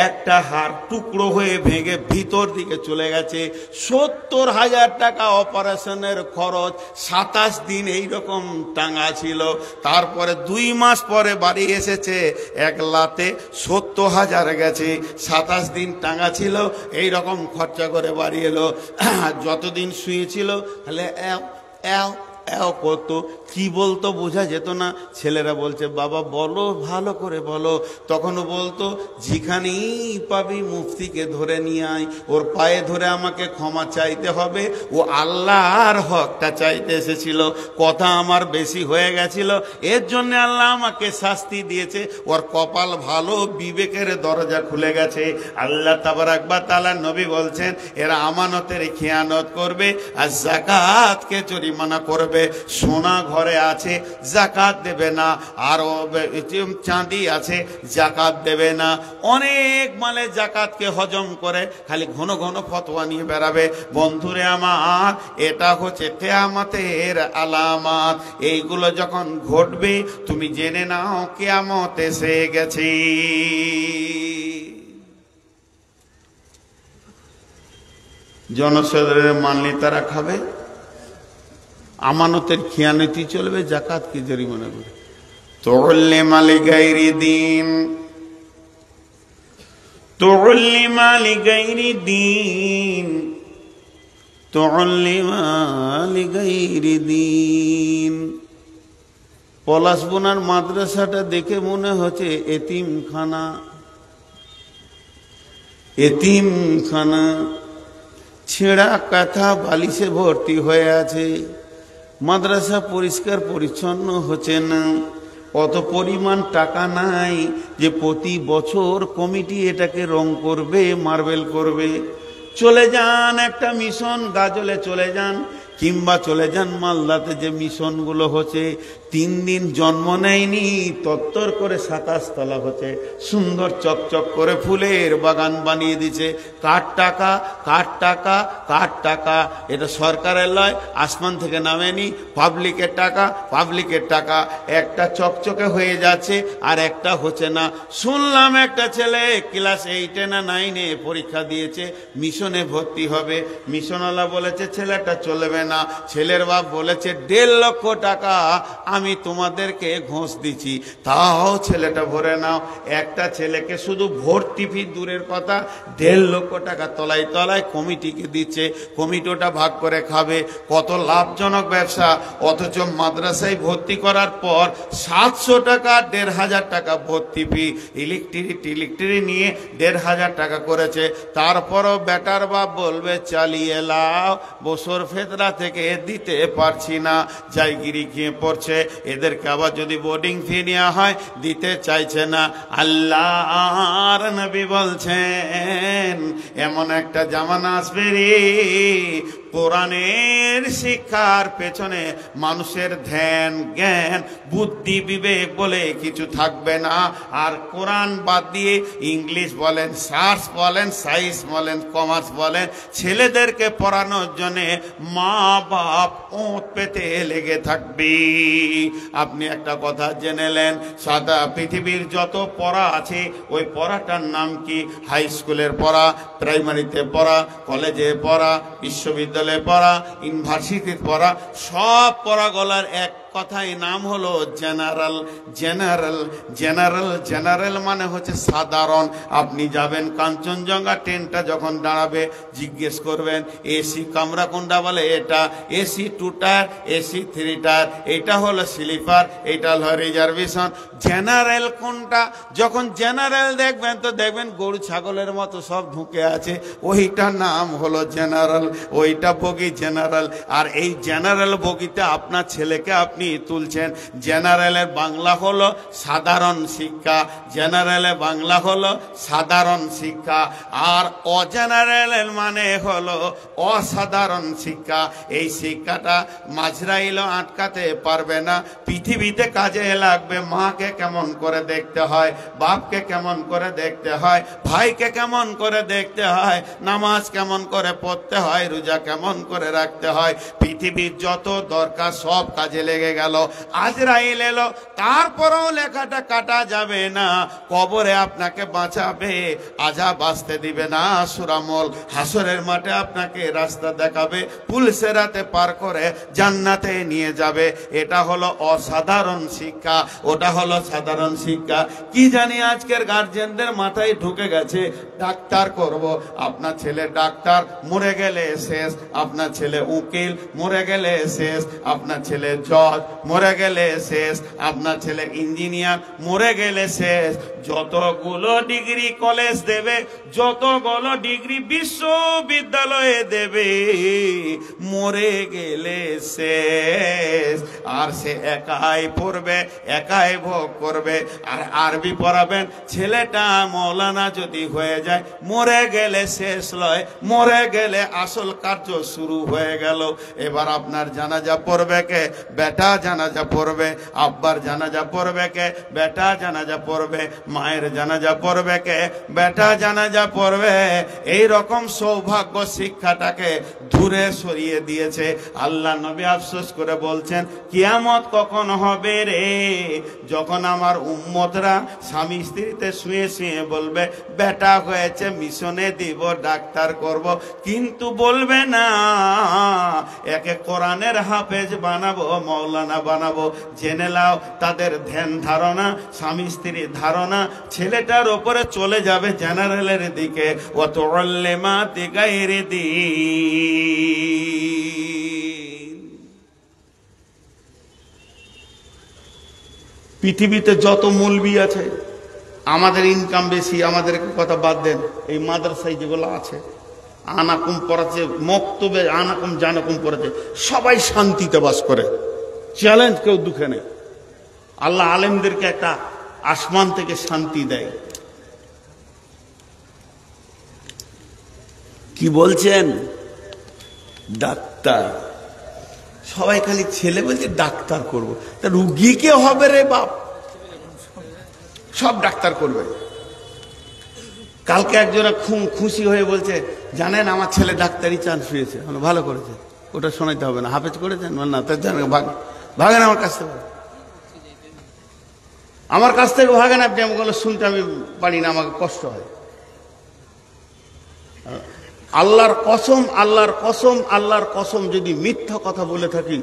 একটা হাড় টুকরো হয়ে ভেঙে ভিতর দিকে চলে গেছে। 70,000 টাকা অপারেশনের খরচ, 27 দিন এইরকম টাঙ্গা ছিল। তারপরে 2 মাস পরে বাড়ি এসেছে, এক লাতে 70,000 গেছে। 27 দিন টাঙ্গা ছিল, এইরকম খরচা করে বাড়ি এলো। যতদিন শুয়েছিল তাহলে কত কি বলতো বোঝা যেত না। ছেলেরা বলছে বাবা বলো, ভালো করে বলো। তখনও বলতো যেখানেই পাবি মুফতিকে ধরে নিয়ে আয়, ওর পায়ে ধরে আমাকে ক্ষমা চাইতে হবে, ও আল্লাহর হকটা চাইতে এসেছিল। কথা আমার বেশি হয়ে গেছিল, এর জন্য আল্লাহ আমাকে শাস্তি দিয়েছে। ওর কপাল ভালো, বিবেকের দরজা খুলে গেছে। আল্লাহ তাবারাক ওয়া তাআলা নবী বলছেন এরা আমানতের খেয়ানত করবে আর যাকাতকে জরিমানা করবে। সোনা ঘরে আছে, যাকাত দেবে না, আর চাঁদি আছে, যাকাত দেবে না। অনেক মালে যাকাতকে হজম করে খালি ঘন ঘন ফতোয়া নিয়ে বেড়াবে। বন্ধুরে আমার, এটা হচ্ছে কিয়ামতের আলামত। এইগুলো যখন ঘটবে তুমি জেনে নাও কিয়ামত এসে গেছে। জনসাধারণের মানলে তারা খাবে, আমানতের খেয়ানতি চলবে, যাকাত কি জরিমানা করে। তুল্লি মালি গায়রি দিন, তুল্লি মালি গায়রি দিন, তুল্লি মালি গায়রি দিন। পলাশবোনার মাদ্রাসাটা দেখে মনে হচ্ছে এতিমখানা, এতিমখানা। ছেঁড়া কাঁথা বালিশে ভর্তি হয়ে আছে। মাদ্রাসা পরিষ্কার পরিচ্ছন্ন হচ্ছে না। অত পরিমাণ টাকা নাই যে প্রতি বছর কমিটি এটাকে রং করবে, মার্বেল করবে। চলে যান একটা মিশন গাজলে চলে যান, কিংবা চলে যান মালদাতে যে মিশনগুলো হচ্ছে, 3 দিন জন্ম নেয়নি তত্তর করে 27 তলা হচ্ছে, সুন্দর চকচক করে ফুলের বাগান বানিয়ে দিছে। কার টাকা, কার টাকা, কার টাকা? এটা সরকারের লয়, আসমান থেকে নামেনি, পাবলিকের টাকা, পাবলিকের টাকা। একটা চকচকে হয়ে যাচ্ছে আর একটা হচ্ছে না। শুনলাম একটা ছেলে ক্লাস 8 না 9 পরীক্ষা দিয়েছে, মিশনে ভর্তি হবে। মিশনওয়ালা বলেছে ছেলেটা চলবে না। ছেলের বাপ বলেছে 1.5 লক্ষ টাকা আমি তোমাদেরকে ঘোষ দিচ্ছি, তাও ছেলেটা ভরে নাও। একটা ছেলেকে শুধু ভর্তি ফি দূরের কথা, 1.5 লক্ষ টাকা তলায় তলায় কমিটিকে দিচ্ছে। কমিটিটা ভাগ করে খাবে। কত লাভজনক ব্যবসা। অথচ মাদ্রাসায় ভর্তি করার পর 700 টাকা, 1,500 টাকা ভর্তি ফি। ইলেকট্রিক নিয়ে 1,500 টাকা করেছে। তারপরও বেটার বাপ বলবে চালিয়ে লাও, বছর ফেতরা থেকে দিতে পারছি না, জায়গিরি গিয়ে পড়ছে। এদেরকে আবার যদি বোর্ডিং ফি নেওয়া হয় দিতে চাইছে না। আল্লাহর নবী বলছেন এমন একটা জামানা আসবে রে, কোরআনের শিক্ষার পেছনে মানুষের ধ্যান, জ্ঞান, বুদ্ধি, বিবেক বলে কিছু থাকবে না। আর কোরআন বাদ দিয়ে ইংলিশ বলেন, সায়েন্স বলেন, সায়েন্স বলেন, কমার্স বলেন, ছেলেদেরকে পড়ানোর জন্যে মা বাপ ওঁত পেতে লেগে থাকবে। আপনি একটা কথা জেনেলেন, সাদা পৃথিবীর যত পড়া আছে ওই পড়াটার নাম কি? হাই স্কুলের পড়া, প্রাইমারিতে পড়া, কলেজে পড়া, বিশ্ববিদ্যালয়ে পড়া, ইউনিভার্সিটির পড়া, সব পড়াগুলার একটা কথায় নাম হলো জেনারেল। জেনারেল জেনারেল জেনারেল মানে হচ্ছে সাধারণ। আপনি যাবেন কাঞ্চনজঙ্ঘা, ট্রেনটা যখন দাঁড়াবে জিজ্ঞেস করবেন এসি কামরা কোনটা, বলে এটা এসি 2 টায়ার, এসি 3 টায়ার, এটা হলো স্লিপার, এটা হলো রিজার্ভেশন। জেনারেল কোনটা? যখন জেনারেল দেখবেন তো দেখবেন গরু ছাগলের মতো সব ঢুকে আছে, ওইটার নাম হলো জেনারেল, ওইটা বগি জেনারেল। আর এই জেনারেল বগিতে আপনার ছেলেকে আপনি তুলছেন। জেনারেলের বাংলা হলো সাধারণ শিক্ষা, জেনারেলের বাংলা হলো সাধারণ শিক্ষা। আর অজেনারেলের মানে হলো অসাধারণ শিক্ষা। এই শিক্ষাটা মাঝরাইলও আটকাতে পারবে না। পৃথিবীতে কাজে লাগবে। মাকে কেমন করে দেখতে হয়, বাপকে কেমন করে দেখতে হয়, ভাইকে কেমন করে দেখতে হয়, নামাজ কেমন করে পড়তে হয়, রোজা কেমন করে রাখতে হয়, পৃথিবীর যত দরকার সব কাজে লেগে গেল। আজরাইল এলো, তারপরেও লেখাটা কাটা যাবে না। কবরে আপনাকে বাঁচাবে, আযাব আসতে দিবে না। সুরামল হাসরের মাঠে আপনাকে রাস্তা দেখাবে, পুলসেরাতে পার করে জান্নাতে নিয়ে যাবে। এটা হলো অসাধারণ শিক্ষা, ওটা হলো সাধারণ শিক্ষা। কি জানি আজকের গার্জেনদের মাথায় ঢুকে গেছে ডাক্তার করব। আপনার ছেলে ডাক্তার, মরে গেলে শেষ। আপনার ছেলে উকিল, মরে গেলে শেষ। আপনার ছেলে জজ, মরে গেলে শেষ। আপনার ছেলে ইঞ্জিনিয়ার, মরে গেলে শেষ। যতগুলো ডিগ্রি কলেজ দেবে, যতগুলো ডিগ্রি বিশ্ববিদ্যালয়ে দেবে, মরে গেলে শেষ। আর সে একাই পড়বে, একাই ভোগ করবে। আর আরবি পড়াবেন, ছেলেটা মৌলানা যদি হয়ে যায়, মরে গেলে শেষ লয়, মরে গেলে আসল কার্য শুরু হয়ে গেল। এবার আপনার জানাজা পড়বে কে? বেটা জানাজা পড়বে। আব্বার জানাজা পড়বে কে? বেটা জানাজা পড়বে। মায়ের জানাজা পড়বে কে? বেটা জানাজা পড়বে। এই রকম সৌভাগ্য শিক্ষাটাকে দূরে সরিয়ে দিয়েছে। আল্লাহ নবী আফসোস করে বলছেন, কিয়ামত কখন হবে রে? যখন আমার উম্মতরা স্বামী স্ত্রীতে শুয়ে শুয়ে বলবে, বেটা হয়েছে মিশনে দিব, ডাক্তার করব, কিন্তু বলবে না একে কোরআনের হাফেজ বানাবো, মৌলানা বানাবো। জেনে নাও তাদের ধ্যান ধারণা, স্বামী স্ত্রীর ধারণা ছেলেটার ওপরে চলে যাবে জেনারেলের দিকে। অত অল্লেমাতি গায়রে দিন। পৃথিবীতে যত মৌলবি আছে, আমাদের ইনকাম বেশি, আমাদের কথা বাদ দেন। এই মাদ্রাসায় যেগুলো আছে, আনাকুম পড়াচ্ছে, মক্তবে আনাকুম জানাকুম পড়াচ্ছে, সবাই শান্তিতে বাস করে। চ্যালেঞ্জ, কেউ দুঃখে নেই। আল্লাহ আলেমদেরকে একটা আসমান থেকে শান্তি দেয়। কি বলছেন? ডাক্তার। সবাই খালি ছেলে বলছে ডাক্তার করবো, তা রুগী কে হবে রে বাপ? সব ডাক্তার করবে। কালকে একজোড়া খুশি হয়ে বলছে, জানেন আমার ছেলে ডাক্তারি চান্স পেয়েছে। ভালো করেছে, ওটা শোনাইতে হবে না। হাফেজ করেছেন না? তার জানেন ভাগেন আমার কাছ থেকে, আমার কাছ থেকে ভাগেন আপনি। আমাকে শুনতে আমি পারি না, আমাকে কষ্ট হয়। আল্লাহর কসম, আল্লাহর কসম, আল্লাহর কসম, যদি মিথ্যা কথা বলে থাকি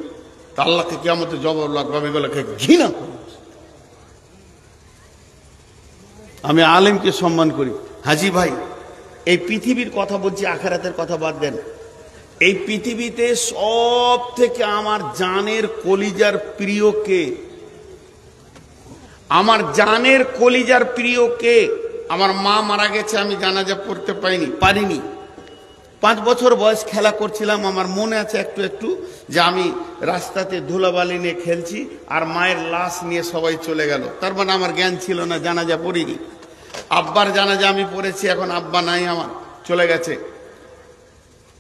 তা আল্লাহকে কিয়ামতে জবাব লাগবে। আমি এগুলোকে ঘৃণা করি। আমি আলেমকে সম্মান করি। হাজি ভাই, এই পৃথিবীর কথা বলছি, আখিরাতের কথা বাদ দেন। এই পৃথিবীতে সব থেকে আমার জানের কলিজার প্রিয় কে? আমার জানের কলিজার প্রিয় কে? আমার মা মারা গেছে, আমি জানাজা পড়তে পারিনি। 5 বছর বয়স খেলা করছিলাম। আমার মনে আছে একটু একটু যে আমি রাস্তাতে ধুলাবালি নিয়ে খেলছি, আর মায়ের লাশ নিয়ে সবাই চলে গেল। তার মানে আমার জ্ঞান ছিল না, জানাজা পড়িনি। আব্বার জানাজা আমি পড়েছি, এখন আব্বা নাই, আমার চলে গেছে।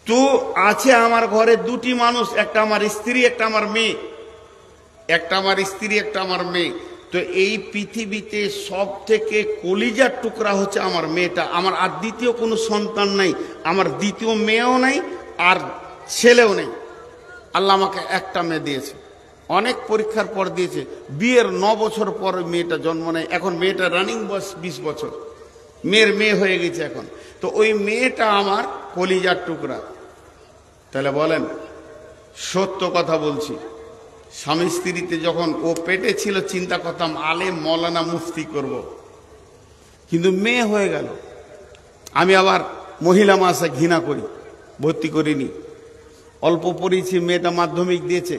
তো আছে আমার ঘরে 2টি মানুষ, একটা আমার স্ত্রী, একটা আমার মেয়ে। একটা আমার স্ত্রী, একটা আমার মেয়ে। তো এই পৃথিবীতে সব থেকে কলিজার টুকরা হচ্ছে আমার মেয়েটা। আমার আর দ্বিতীয় কোনো সন্তান নাই, আমার দ্বিতীয় মেয়েও নাই, আর ছেলেও নেই। আল্লাহ আমাকে একটা মেয়ে দিয়েছে, অনেক পরীক্ষার পর দিয়েছে। বিয়ের 9 বছর পর মেয়েটা জন্ম নেয়। এখন মেয়েটা রানিং বয়স 20 বছর, মেয়ের মেয়ে হয়ে গেছে এখন। তো ওই মেয়েটা আমার কলিজার টুকরা। তাহলে বলেন, সত্য কথা বলছি, স্বামী স্ত্রীতে যখন ও পেটে ছিল চিন্তা করতাম আলেম মৌলানা মুফতি করব, কিন্তু মেয়ে হয়ে গেল। আমি আবার মহিলা মাসে ঘৃণা করি, ভর্তি করিনি। অল্প পড়েছি, মেয়েটা মাধ্যমিক দিয়েছে।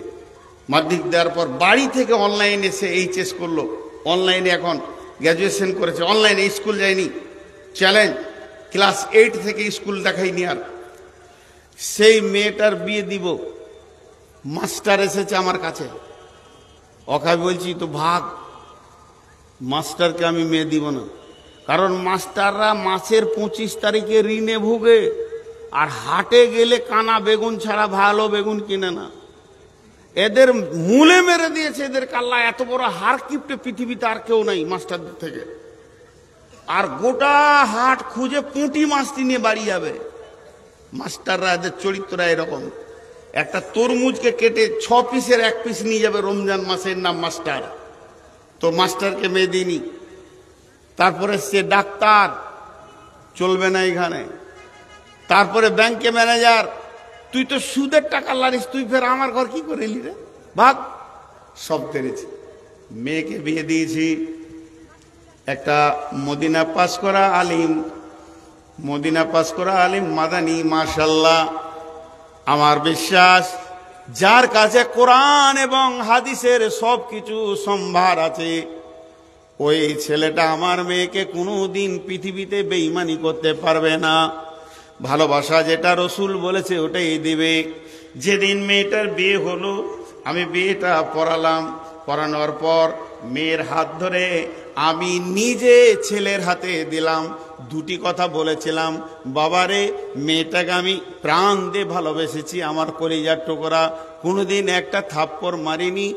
মাধ্যমিক দেওয়ার পর বাড়ি থেকে অনলাইনে সে এইচএস করলো, অনলাইনে এখন গ্র্যাজুয়েশন করেছে, অনলাইনে স্কুল যায়নি। চ্যালেঞ্জ, ক্লাস 8 থেকে স্কুল দেখাইনি। আর সেই মেয়েটার বিয়ে দিব, মাস্টার এসেছে আমার কাছে, ওকে বলছি তো ভাগ, মাস্টারকে আমি মেয়ে দিব না। কারণ মাস্টাররা মাসের 25 তারিখে ঋণে ভোগে, আর হাটে গেলে কানা বেগুন ছাড়া ভালো বেগুন কিনে না। এদের মূলে মেরে দিয়েছে, এদের কাল্লা এত বড় হার কিপটে পৃথিবীতে আর কেউ নাই মাস্টারদের থেকে। আর গোটা হাট খুঁজে পুঁটি মাছটি নিয়ে বাড়ি যাবে। মাস্টাররা, এদের চরিত্ররা এরকম। একটা তরমুজকে কেটে 6 পিসের 1 পিস নিয়ে যাবে রমজান মাসের নাম মাস্টার। তো মাস্টারকে মেয়ে দিইনি। তারপরে সে ডাক্তার, চলবে না এখানে। তারপরে ব্যাংকে ম্যানেজার, তুই তো সুদের টাকা লারিস, তুই ফের আমার ঘর কি করে এলি রে, ভাগ। সব তেরেছি। মেয়েকে বিয়ে দিয়েছি একটা মদিনা পাস করা আলিম, মদিনা পাস করা আলিম, মাদানী, মাশাআল্লাহ। আমার বিশ্বাস যার কাছে কোরআন এবং হাদিসের সব কিছু সম্ভার আছে, ওই ছেলেটা আমার মেয়েকে কোনোদিন পৃথিবীতে বেঈমানি করতে পারবে না। ভালোবাসা যেটা রসুল বলেছে ওটাই দিবে। যেদিন মেয়েটার বিয়ে হলো, আমি বিয়েটা পড়ালাম। পড়ানোর পর মেয়ের হাত ধরে আমি নিজে ছেলের হাতে দিলাম। দুটি কথা বলেছিলাম, বাবারে, মেয়েটাকে আমি প্রাণ দিয়ে ভালোবেসেছি, আমার কলিজার টুকরা, কোনোদিন একটা থাপ্পড় মারিনি।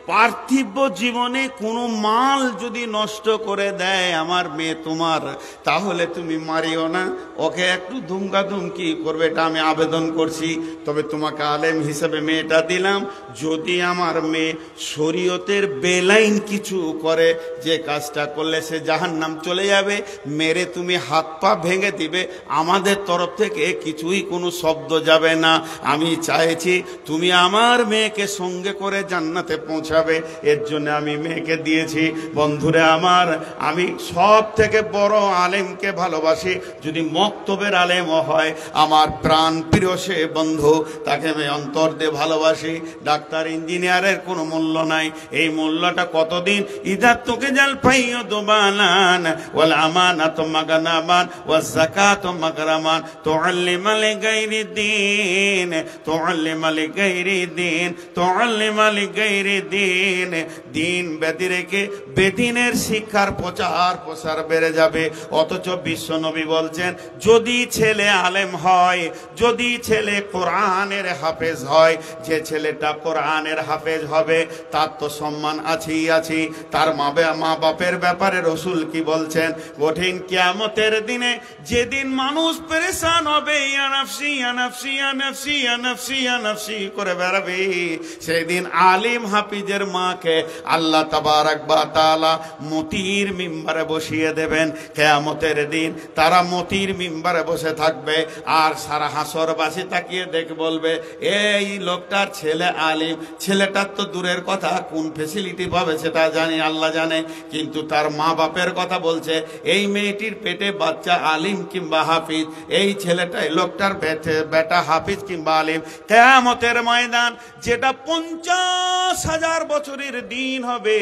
পার্থিব জীবনে কোনো মাল যদি নষ্ট করে দেয় আমার মেয়ে তোমার, তাহলে তুমি মারিও না, ওকে একটু ধুমকি করবে, এটা আমি আবেদন করছি। তবে তোমাকে আলেম হিসেবে মেয়েটা দিলাম। যদি আমার মেয়ে শরীয়তের বেলাইন কিছু করে, যে কাজটা করলে সে জাহান্নাম চলে যাবে, মেরে তুমি হাত পা ভেঙে দিবে, আমাদের তরফ থেকে কিছুই কোনো শব্দ যাবে না। আমি চাইছি তুমি আমার মেয়েকে সঙ্গে করে জান্নাতে পৌঁছাবে, এর জন্য আমি মেয়েকে দিয়েছি। বন্ধুরে আমার, আমি সব থেকে বড় আলেমকে ভালোবাসি, যদি মক্তবের আলেমও হয়, আমার প্রাণ প্রিয় সে বন্ধু, তাকে আমি অন্তর দিয়ে ভালোবাসি। ডাক্তার ইঞ্জিনিয়ারের কোনো মূল্য নাই, এই মূল্যটা কতদিন। ইদা তোকে জাল পাইও দোবানান ওয়াল আমানাতু মাগানামান ওয়াজ যাকাতু মাগরামান তুআল্লিমা লিগাইরি দ্বীন, তুআল্লিমা লিগাইরি দ্বীন, তুআল্লিমা লিগাইরি দ্বীন। দিন ব্যতি রেখে বেদিনের শিক্ষার প্রসার বেড়ে যাবে। অথচ বিশ্ব নবী বলছেন, যদি ছেলে আলেম হয়, যদি ছেলে কোরআনের হাফেজ হয়, যে ছেলেটা কোরআনের হাফেজ হবে তার তো সম্মান আছেই আছে। তার মা বাপের ব্যাপারে রসুল কি বলছেন, কঠিন কিয়ামতের দিনে যেদিন মানুষ পেরেশান হবে, ইয়া নাফসি ইয়া নাফসি ইয়া নাফসি ইয়া নাফসি ইয়া নাফসি করে বেড়াবে, সেদিন আলিম হাফিজের মাকে আল্লাহ তাবারাক ওয়া তাআলা মতির মিম্বারে বসিয়ে দেবেন। কিয়ামতের দিন তারা মতির মিম্বারে বসে থাকবে, আর সারা হাসরবাসী তাকিয়ে দেখে বলবে, এই লোকটার ছেলে আলিম। ছেলেটার তো দূরের কথা, কোন ফেসিলিটি পাবে সেটা জানি, আল্লাহ জানে, কিন্তু তার মা বাপের কথা বলছে, এই মেয়েটির পেটে বাচ্চা আলিম কিংবা হাফিজ, এই ছেলেটাই লোকটার বেটা হাফিজ কিংবা আলিম। কিয়ামতের ময়দান যেটা 50,000 বছরের দিন হবে,